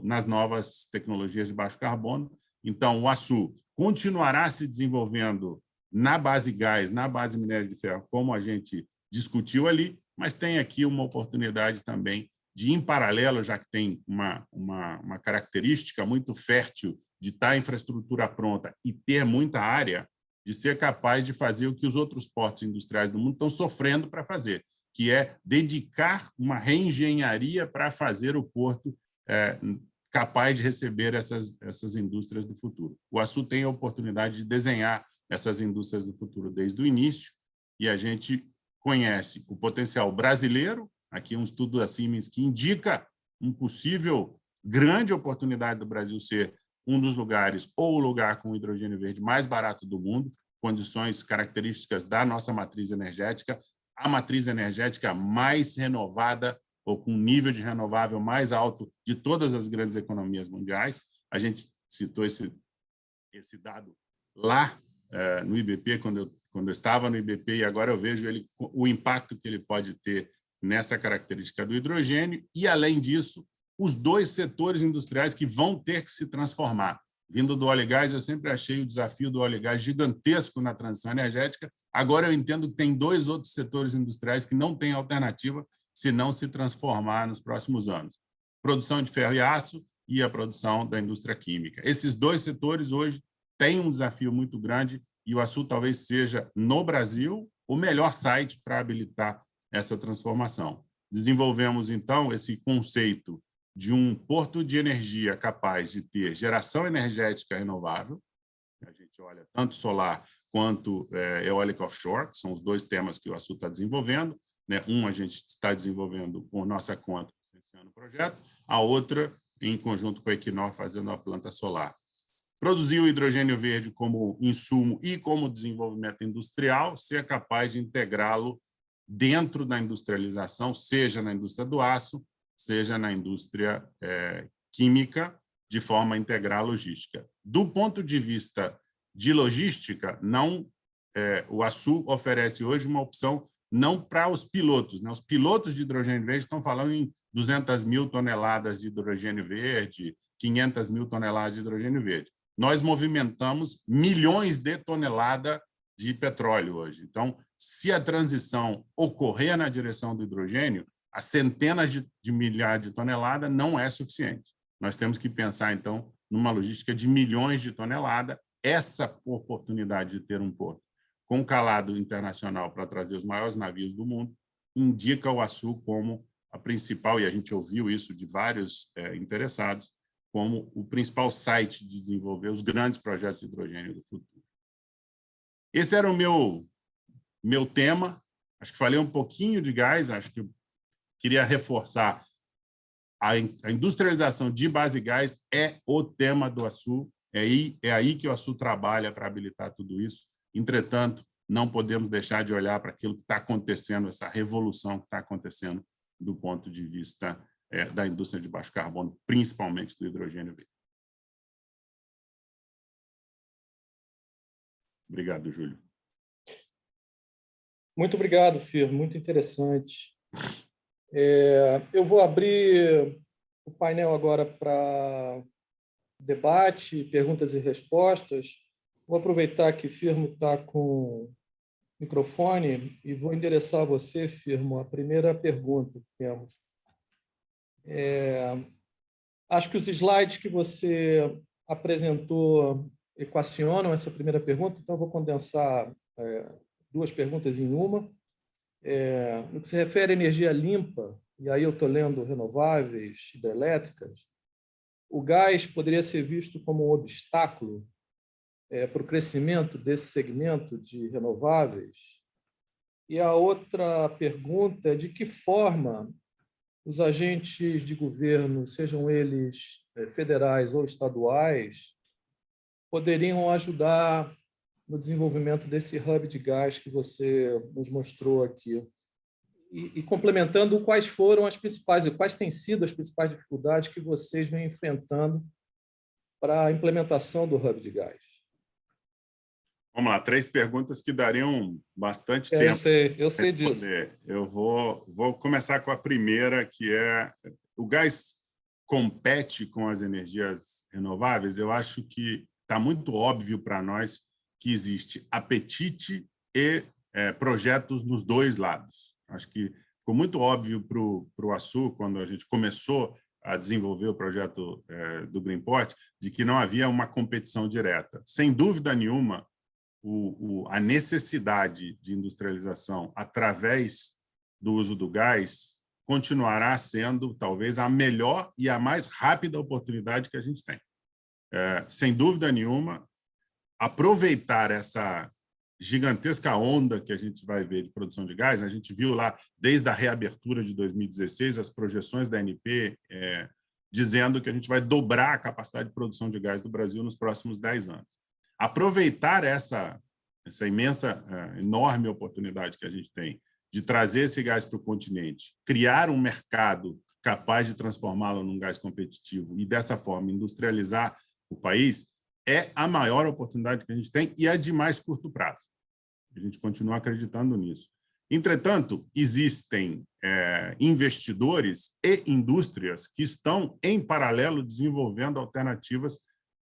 nas novas tecnologias de baixo carbono. Então, o Açu continuará se desenvolvendo na base gás, na base minério de ferro, como a gente discutiu ali, mas tem aqui uma oportunidade também de, em paralelo, já que tem uma característica muito fértil de estar a infraestrutura pronta e ter muita área, de ser capaz de fazer o que os outros portos industriais do mundo estão sofrendo para fazer, que é dedicar uma reengenharia para fazer o porto capaz de receber essas indústrias do futuro. O Açu tem a oportunidade de desenhar essas indústrias do futuro desde o início, e a gente conhece o potencial brasileiro, aqui um estudo da Siemens que indica uma possível grande oportunidade do Brasil ser um dos lugares, ou o lugar com hidrogênio verde mais barato do mundo, condições características da nossa matriz energética, a matriz energética mais renovada ou com um nível de renovável mais alto de todas as grandes economias mundiais. A gente citou esse dado lá no IBP, quando eu estava no IBP, e agora eu vejo o impacto que ele pode ter nessa característica do hidrogênio, e, além disso, os dois setores industriais que vão ter que se transformar. Vindo do óleo e gás, eu sempre achei o desafio do óleo e gás gigantesco na transição energética. Agora eu entendo que tem 2 outros setores industriais que não têm alternativa se não se transformar nos próximos anos. Produção de ferro e aço e a produção da indústria química. Esses 2 setores hoje têm um desafio muito grande e o Açu talvez seja, no Brasil, o melhor site para habilitar essa transformação. Desenvolvemos, então, esse conceito de um porto de energia capaz de ter geração energética renovável. A gente olha tanto solar quanto eólica offshore, que são os 2 temas que o Açu está desenvolvendo. Um a gente está desenvolvendo por nossa conta, licenciando o projeto, a outra em conjunto com a Equinor, fazendo a planta solar. Produzir o hidrogênio verde como insumo e como desenvolvimento industrial, ser capaz de integrá-lo dentro da industrialização, seja na indústria do aço, seja na indústria química, de forma a integrar a logística. Do ponto de vista de logística, o Açu oferece hoje uma opção não para os pilotos. Os pilotos de hidrogênio verde estão falando em 200 mil toneladas de hidrogênio verde, 500 mil toneladas de hidrogênio verde. Nós movimentamos milhões de toneladas de petróleo hoje. Então, se a transição ocorrer na direção do hidrogênio, as centenas de milhares de toneladas não é suficiente. Nós temos que pensar, então, numa logística de milhões de toneladas. Essa oportunidade de ter um porto com calado internacional para trazer os maiores navios do mundo indica o Açu como a principal, e a gente ouviu isso de vários interessados, como o principal site de desenvolver os grandes projetos de hidrogênio do futuro. Esse era o meu tema. Acho que falei um pouquinho de gás, acho que queria reforçar a industrialização de base gás é o tema do Açu, é aí que o Açu trabalha para habilitar tudo isso. Entretanto, não podemos deixar de olhar para aquilo que está acontecendo, essa revolução que está acontecendo do ponto de vista da indústria de baixo carbono, principalmente do hidrogênio verde. Obrigado, Júlio. Muito obrigado, Fir, muito interessante. Eu vou abrir o painel agora para debate, perguntas e respostas. Vou aproveitar que Firmo está com o microfone e vou endereçar a você, Firmo, a primeira pergunta que temos. Acho que os slides que você apresentou equacionam essa primeira pergunta, então eu vou condensar 2 perguntas em uma. No que se refere à energia limpa, e aí eu estou lendo renováveis, hidrelétricas, o gás poderia ser visto como um obstáculo para o crescimento desse segmento de renováveis? E a outra pergunta é de que forma os agentes de governo, sejam eles federais ou estaduais, poderiam ajudar no desenvolvimento desse hub de gás que você nos mostrou aqui. E complementando, quais foram as principais, quais têm sido as principais dificuldades que vocês vêm enfrentando para a implementação do hub de gás? Vamos lá, 3 perguntas que dariam bastante tempo. Eu sei disso. Eu vou começar com a primeira, que é o gás compete com as energias renováveis. Eu acho que está muito óbvio para nós que existe apetite e projetos nos 2 lados. Acho que ficou muito óbvio para o Açu, quando a gente começou a desenvolver o projeto do Greenport, de que não havia uma competição direta. Sem dúvida nenhuma, a necessidade de industrialização através do uso do gás continuará sendo, talvez, a melhor e a mais rápida oportunidade que a gente tem. Sem dúvida nenhuma, aproveitar essa gigantesca onda que a gente vai ver de produção de gás, a gente viu lá, desde a reabertura de 2016, as projeções da ANP dizendo que a gente vai dobrar a capacidade de produção de gás do Brasil nos próximos 10 anos. Aproveitar essa imensa, enorme oportunidade que a gente tem de trazer esse gás para o continente, criar um mercado capaz de transformá-lo num gás competitivo e, dessa forma, industrializar o país, é a maior oportunidade que a gente tem e é de mais curto prazo. A gente continua acreditando nisso. Entretanto, existem investidores e indústrias que estão, em paralelo, desenvolvendo alternativas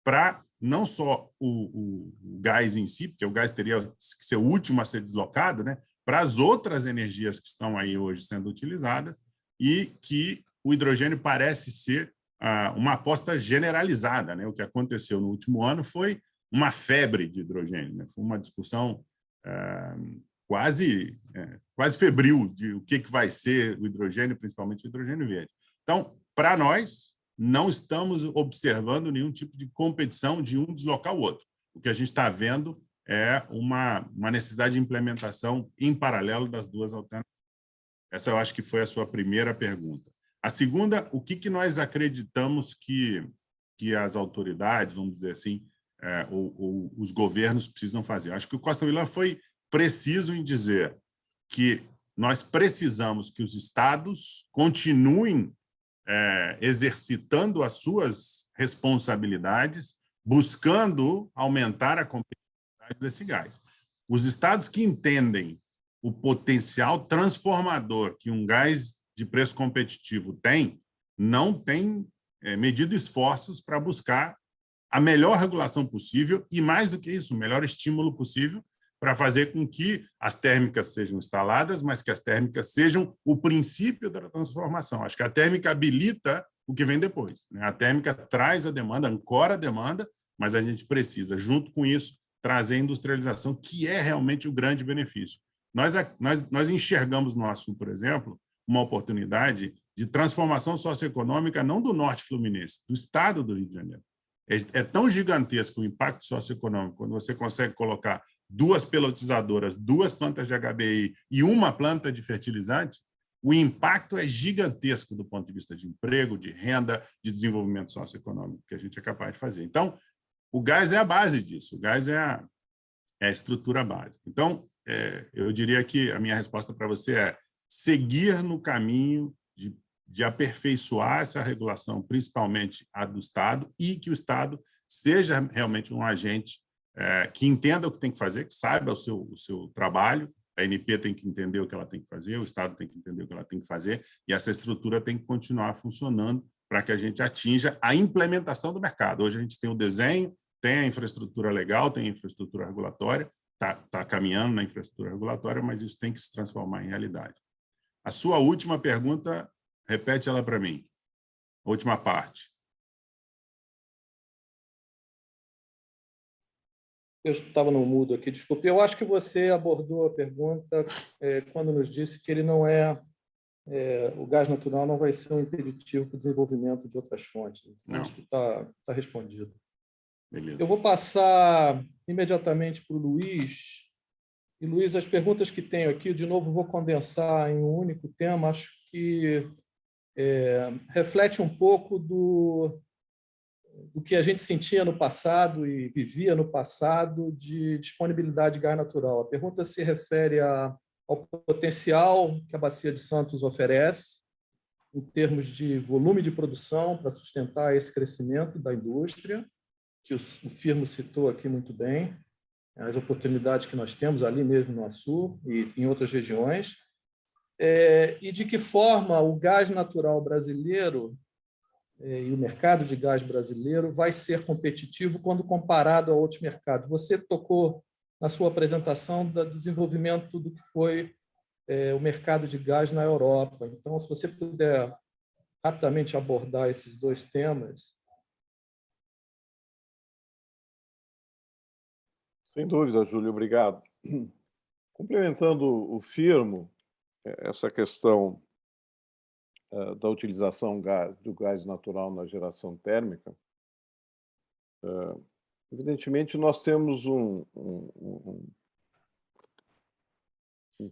para não só o gás em si, porque o gás teria que ser o último a ser deslocado, né, para as outras energias que estão aí hoje sendo utilizadas, e que o hidrogênio parece ser uma aposta generalizada, né? O que aconteceu no último ano foi uma febre de hidrogênio, né? Foi uma discussão quase febril de o que vai ser o hidrogênio, principalmente o hidrogênio verde. Então, para nós, não estamos observando nenhum tipo de competição de um deslocar o outro. O que a gente está vendo é uma necessidade de implementação em paralelo das duas alternativas. Essa eu acho que foi a sua primeira pergunta. A segunda, o que nós acreditamos que as autoridades, vamos dizer assim, ou os governos precisam fazer? Acho que o Costa Vilã foi preciso em dizer que nós precisamos que os estados continuem exercitando as suas responsabilidades, buscando aumentar a competitividade desse gás. Os estados que entendem o potencial transformador que um gás de preço competitivo tem, não têm medido esforços para buscar a melhor regulação possível e, mais do que isso, o melhor estímulo possível para fazer com que as térmicas sejam instaladas, mas que as térmicas sejam o princípio da transformação. Acho que a térmica habilita o que vem depois, né? A térmica traz a demanda, ancora a demanda, mas a gente precisa, junto com isso, trazer a industrialização, que é realmente o grande benefício. Nós enxergamos no Açu, por exemplo, uma oportunidade de transformação socioeconômica não do norte fluminense, do estado do Rio de Janeiro. É tão gigantesco o impacto socioeconômico quando você consegue colocar 2 pelotizadoras, 2 plantas de HBI e uma planta de fertilizante, o impacto é gigantesco do ponto de vista de emprego, de renda, de desenvolvimento socioeconômico que a gente é capaz de fazer. Então, o gás é a base disso, o gás é a estrutura básica. Então, eu diria que a minha resposta para você é seguir no caminho de aperfeiçoar essa regulação, principalmente a do Estado, e que o Estado seja realmente um agente que entenda o que tem que fazer, que saiba o seu trabalho. A ANP tem que entender o que ela tem que fazer, o Estado tem que entender o que ela tem que fazer, e essa estrutura tem que continuar funcionando para que a gente atinja a implementação do mercado. Hoje a gente tem o desenho, tem a infraestrutura legal, tem a infraestrutura regulatória, está caminhando na infraestrutura regulatória, mas isso tem que se transformar em realidade. A sua última pergunta, repete ela para mim. A última parte. Eu estava no mudo aqui, desculpe. Eu acho que você abordou a pergunta quando nos disse que ele não o gás natural não vai ser um impeditivo para o desenvolvimento de outras fontes. Então, Não. acho que está respondido. Beleza. Eu vou passar imediatamente para o Luiz. E, Luiz, as perguntas que tenho aqui, de novo, vou condensar em um único tema. Acho que reflete um pouco do que a gente sentia no passado e vivia no passado de disponibilidade de gás natural. A pergunta se refere ao potencial que a Bacia de Santos oferece em termos de volume de produção para sustentar esse crescimento da indústria, que o Firmo citou aqui muito bem, as oportunidades que nós temos ali mesmo no Açu e em outras regiões, e de que forma o gás natural brasileiro e o mercado de gás brasileiro vai ser competitivo quando comparado a outros mercados. Você tocou na sua apresentação do desenvolvimento do que foi o mercado de gás na Europa. Então, se você puder rapidamente abordar esses dois temas. Sem dúvida, Júlio, obrigado. Complementando o Firmo, essa questão da utilização do gás natural na geração térmica, evidentemente nós temos um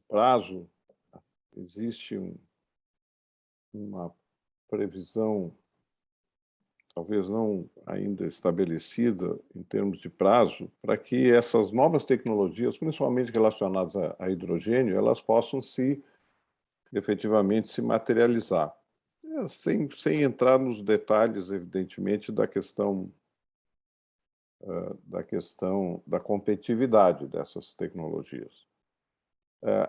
prazo, existe uma previsão, talvez não ainda estabelecida em termos de prazo, para que essas novas tecnologias, principalmente relacionadas a hidrogênio, elas possam efetivamente se materializar. Sem entrar nos detalhes, evidentemente, da questão da competitividade dessas tecnologias.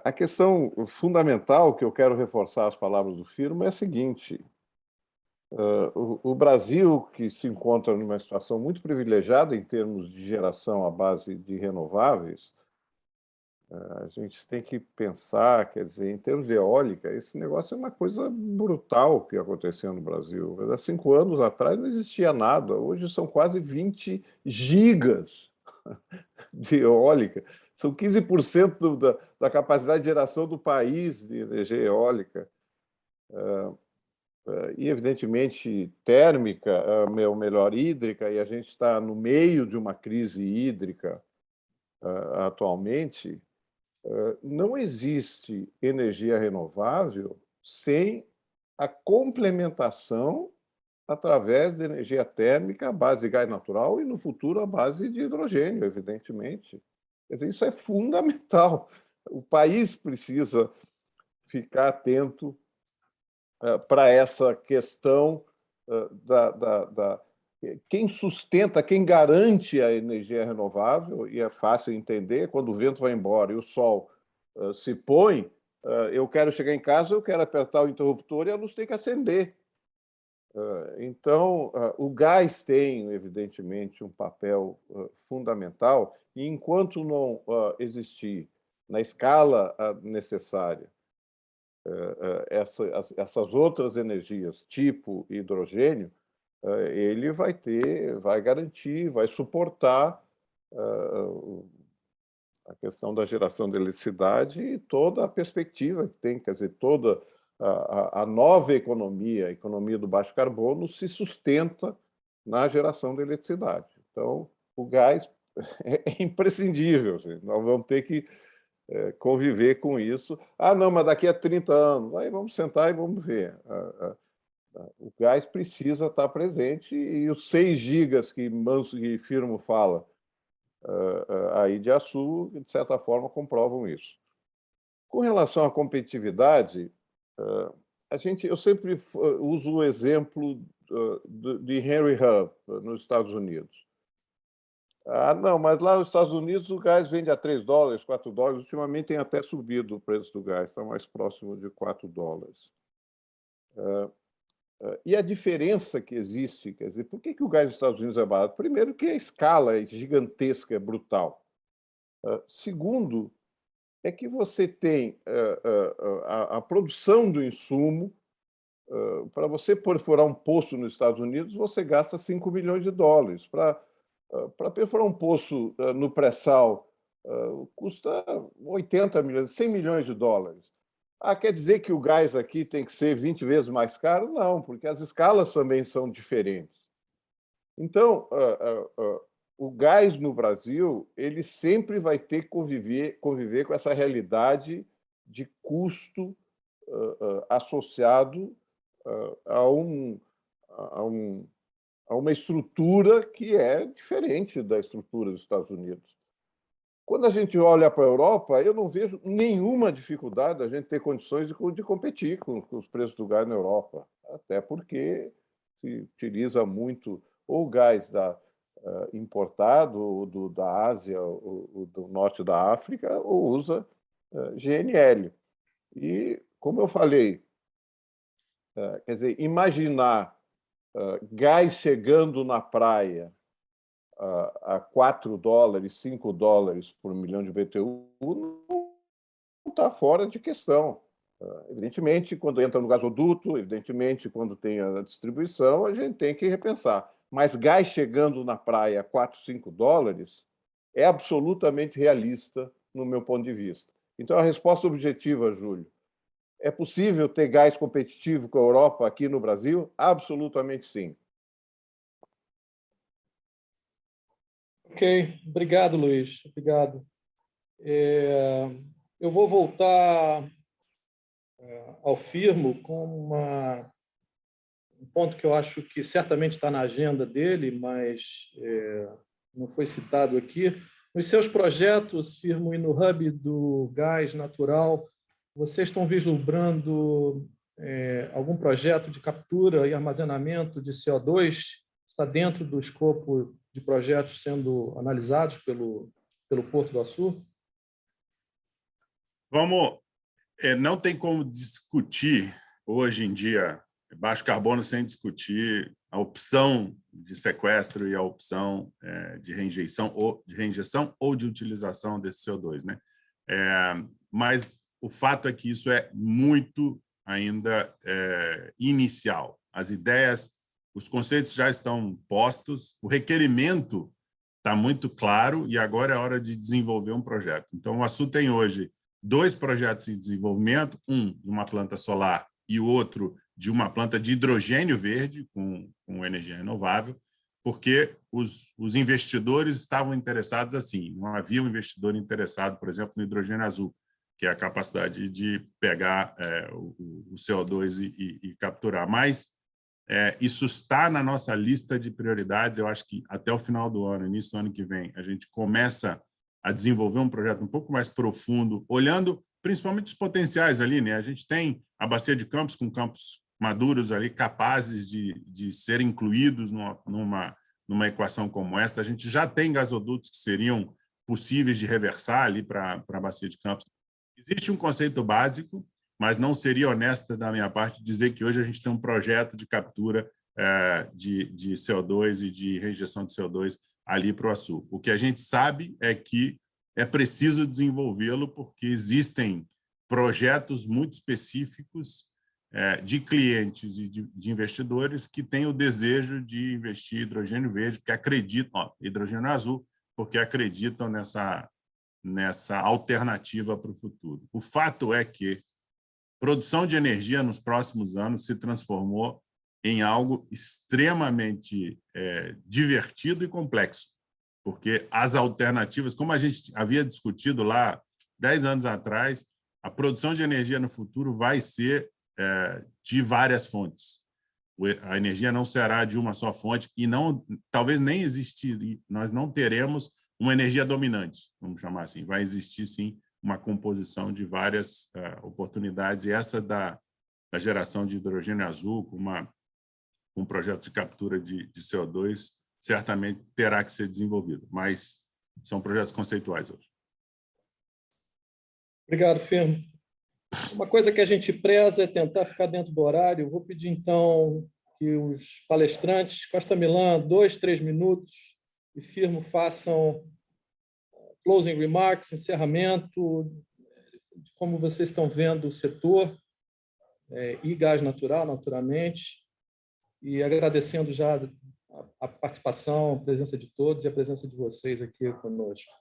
A questão fundamental que eu quero reforçar as palavras do Firmo é a seguinte: O Brasil, que se encontra numa situação muito privilegiada em termos de geração à base de renováveis, a gente tem que pensar, quer dizer, em termos de eólica, esse negócio é uma coisa brutal que aconteceu no Brasil. Há 5 anos atrás não existia nada, hoje são quase 20 gigas de eólica, são 15% da capacidade de geração do país de energia eólica. E, evidentemente, térmica, ou melhor, hídrica, e a gente está no meio de uma crise hídrica atualmente. Não existe energia renovável sem a complementação através de energia térmica à base de gás natural e, no futuro, à base de hidrogênio, evidentemente. Quer dizer, isso é fundamental. O país precisa ficar atento para essa questão quem sustenta, quem garante a energia renovável, e é fácil entender, quando o vento vai embora e o sol se põe, eu quero chegar em casa, eu quero apertar o interruptor e a luz tem que acender. Então, o gás tem, evidentemente, um papel fundamental, e enquanto não existir na escala necessária essas outras energias, tipo hidrogênio, ele vai garantir, vai suportar a questão da geração de eletricidade e toda a perspectiva que tem, quer dizer, toda a nova economia, a economia do baixo carbono, se sustenta na geração de eletricidade. Então, o gás é imprescindível, gente. Nós vamos ter que conviver com isso. Ah, não, mas daqui a 30 anos, aí vamos sentar e vamos ver. O gás precisa estar presente, e os 6 gigas que Manso e Firmo fala aí de Açu, de certa forma, comprovam isso. Com relação à competitividade, eu sempre uso o exemplo de Henry Hub, nos Estados Unidos. Ah, não, mas lá nos Estados Unidos o gás vende a $3, $4. Ultimamente tem até subido o preço do gás, está mais próximo de $4. E a diferença que existe, quer dizer, por que o gás dos Estados Unidos é barato? Primeiro, que a escala é gigantesca, é brutal. Segundo, é que você tem a produção do insumo. Para você perfurar um poço nos Estados Unidos, você gasta $5 milhões. Para perfurar um poço no pré-sal, custa 80 milhões, $100 milhões. Quer dizer que o gás aqui tem que ser 20 vezes mais caro? Não, porque as escalas também são diferentes. Então, o gás no Brasil, ele sempre vai ter que conviver com essa realidade de custo associado a uma estrutura que é diferente da estrutura dos Estados Unidos. Quando a gente olha para a Europa, eu não vejo nenhuma dificuldade da gente ter condições de competir com os preços do gás na Europa, até porque se utiliza muito ou gás importado da Ásia ou do norte da África, ou usa GNL. E, como eu falei, quer dizer, imaginar gás chegando na praia a $4, $5 por milhão de BTU não está fora de questão. Evidentemente, quando entra no gasoduto, evidentemente, quando tem a distribuição, a gente tem que repensar. Mas gás chegando na praia a $4, $5 é absolutamente realista, no meu ponto de vista. Então, a resposta objetiva, Júlio, é possível ter gás competitivo com a Europa aqui no Brasil? Absolutamente sim. Ok, obrigado, Luiz. Obrigado. Eu vou voltar ao Firmo com um ponto que eu acho que certamente está na agenda dele, mas não foi citado aqui. Nos seus projetos, Firmo, e no hub do gás natural, vocês estão vislumbrando algum projeto de captura e armazenamento de CO2? Está dentro do escopo de projetos sendo analisados pelo Porto do Açu? Não tem como discutir hoje em dia baixo carbono sem discutir a opção de sequestro e a opção de reinjeção ou de utilização desse CO2, né? Mas o fato é que isso é muito ainda inicial. As ideias, os conceitos já estão postos, o requerimento está muito claro e agora é hora de desenvolver um projeto. Então, o Açu tem hoje 2 projetos em desenvolvimento, um de uma planta solar e o outro de uma planta de hidrogênio verde com energia renovável, porque os investidores estavam interessados assim, não havia um investidor interessado, por exemplo, no hidrogênio azul, que é a capacidade de pegar o CO2 e capturar. Mas isso está na nossa lista de prioridades. Eu acho que até o final do ano, início do ano que vem, a gente começa a desenvolver um projeto um pouco mais profundo, olhando principalmente os potenciais ali, né? A gente tem a Bacia de Campos com campos maduros ali, capazes de ser incluídos numa equação como essa. A gente já tem gasodutos que seriam possíveis de reversar ali para a Bacia de Campos. Existe um conceito básico, mas não seria honesto da minha parte dizer que hoje a gente tem um projeto de captura de CO2 e de rejeição de CO2 ali para o Açu. O que a gente sabe é que é preciso desenvolvê-lo porque existem projetos muito específicos de clientes e de investidores que têm o desejo de investir em hidrogênio verde, porque acreditam, hidrogênio azul, porque acreditam nessa alternativa para o futuro. O fato é que produção de energia nos próximos anos se transformou em algo extremamente divertido e complexo, porque as alternativas, como a gente havia discutido lá 10 anos atrás, a produção de energia no futuro vai ser de várias fontes. A energia não será de uma só fonte e talvez nem existir, nós não teremos uma energia dominante, vamos chamar assim. Vai existir, sim, uma composição de várias oportunidades, e essa da geração de hidrogênio azul, com um projeto de captura de CO2, certamente terá que ser desenvolvido, mas são projetos conceituais hoje. Obrigado, Firmo. Uma coisa que a gente preza é tentar ficar dentro do horário. Vou pedir, então, que os palestrantes, Costa Milã, 2, 3 minutos, e Firmo façam closing remarks, encerramento, de como vocês estão vendo o setor, e gás natural, naturalmente, e agradecendo já a participação, a presença de todos e a presença de vocês aqui conosco.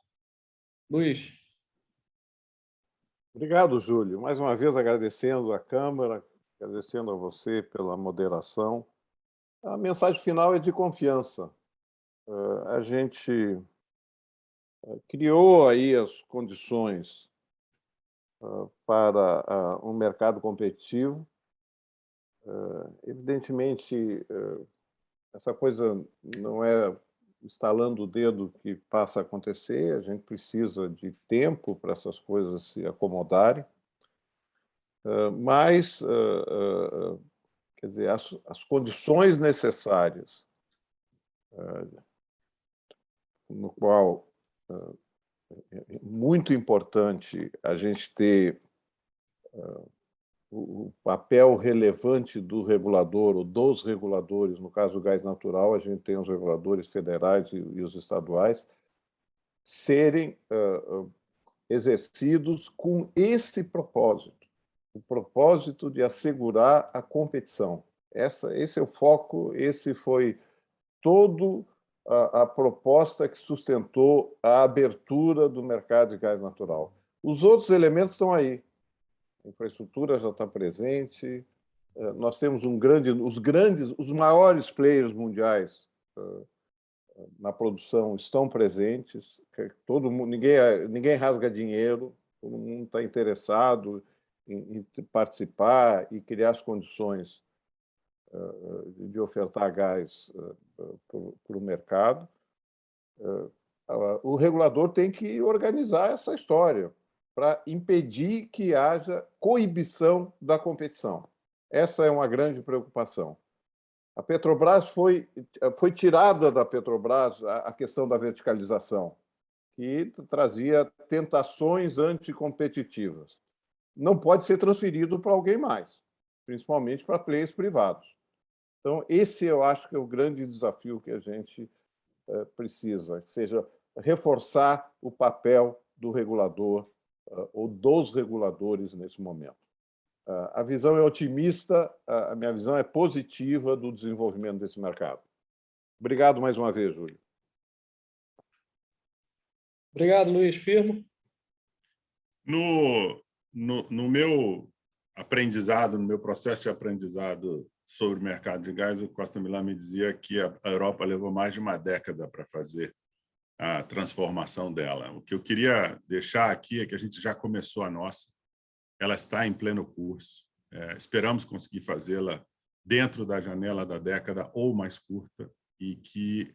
Luiz. Obrigado, Júlio. Mais uma vez agradecendo à Câmara, agradecendo a você pela moderação. A mensagem final é de confiança. A gente criou aí as condições para um mercado competitivo. Evidentemente, essa coisa não é instalando o dedo que passa a acontecer, a gente precisa de tempo para essas coisas se acomodarem, mas, quer dizer, as condições necessárias, no qual é muito importante a gente ter o papel relevante do regulador ou dos reguladores. No caso do gás natural, a gente tem os reguladores federais e os estaduais, serem exercidos com esse propósito, o propósito de assegurar a competição. Esse é o foco, esse foi todo a proposta que sustentou a abertura do mercado de gás natural. Os outros elementos estão aí. A infraestrutura já está presente, nós temos os maiores players mundiais na produção estão presentes, todo mundo, ninguém rasga dinheiro, todo mundo está interessado em participar e criar as condições de ofertar gás para o mercado. O regulador tem que organizar essa história para impedir que haja coibição da competição. Essa é uma grande preocupação. A Petrobras foi tirada da Petrobras a questão da verticalização, que trazia tentações anticompetitivas. Não pode ser transferido para alguém mais. principalmente para players privados. Então, esse eu acho que é o grande desafio que a gente precisa, que seja reforçar o papel do regulador ou dos reguladores nesse momento. A visão é otimista, a minha visão é positiva do desenvolvimento desse mercado. Obrigado mais uma vez, Júlio. Obrigado, Luiz. Firmo. No meu aprendizado, no meu processo de aprendizado sobre o mercado de gás, o Costa Millan me dizia que a Europa levou mais de uma década para fazer a transformação dela. O que eu queria deixar aqui é que a gente já começou a nossa, ela está em pleno curso, esperamos conseguir fazê-la dentro da janela da década ou mais curta, e que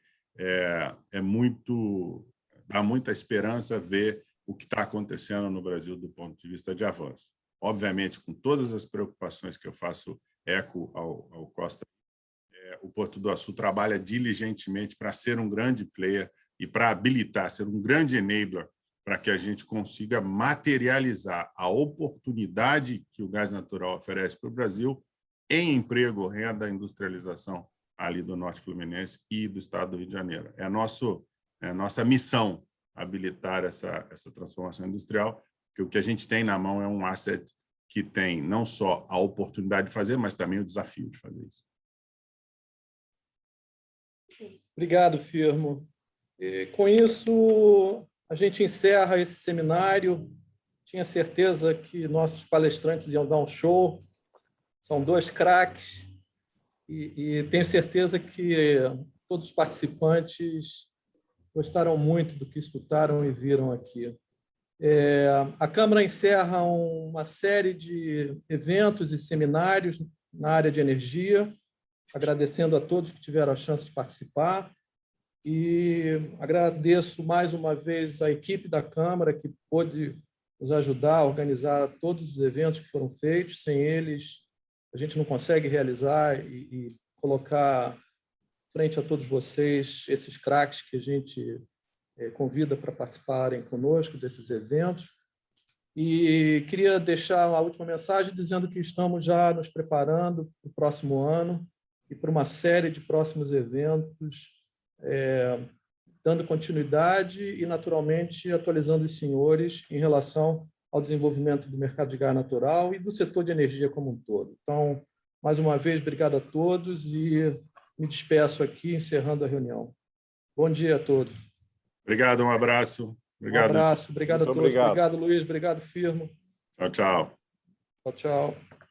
dá muita esperança ver o que está acontecendo no Brasil do ponto de vista de avanço. Obviamente, com todas as preocupações que eu faço eco ao Costa, o Porto do Açu trabalha diligentemente para ser um grande player e para habilitar, ser um grande enabler para que a gente consiga materializar a oportunidade que o gás natural oferece para o Brasil em emprego, renda, industrialização ali do Norte Fluminense e do estado do Rio de Janeiro. É a nossa missão habilitar essa transformação industrial, que o que a gente tem na mão é um asset que tem não só a oportunidade de fazer, mas também o desafio de fazer isso. Obrigado, Firmo. Com isso, a gente encerra esse seminário. Tinha certeza que nossos palestrantes iam dar um show. São dois craques. E tenho certeza que todos os participantes gostaram muito do que escutaram e viram aqui. A Câmara encerra uma série de eventos e seminários na área de energia, agradecendo a todos que tiveram a chance de participar, e agradeço mais uma vez a equipe da Câmara que pôde nos ajudar a organizar todos os eventos que foram feitos. Sem eles, a gente não consegue realizar e colocar frente a todos vocês esses craques que a gente convida para participarem conosco desses eventos. E queria deixar a última mensagem dizendo que estamos já nos preparando para o próximo ano e para uma série de próximos eventos, dando continuidade e, naturalmente, atualizando os senhores em relação ao desenvolvimento do mercado de gás natural e do setor de energia como um todo. Então, mais uma vez, obrigado a todos e me despeço aqui, encerrando a reunião. Bom dia a todos. Obrigado, um abraço. Obrigado. Um abraço, obrigado a todos. Obrigado, Luiz. Obrigado, Firmo. Tchau, tchau. Tchau, tchau.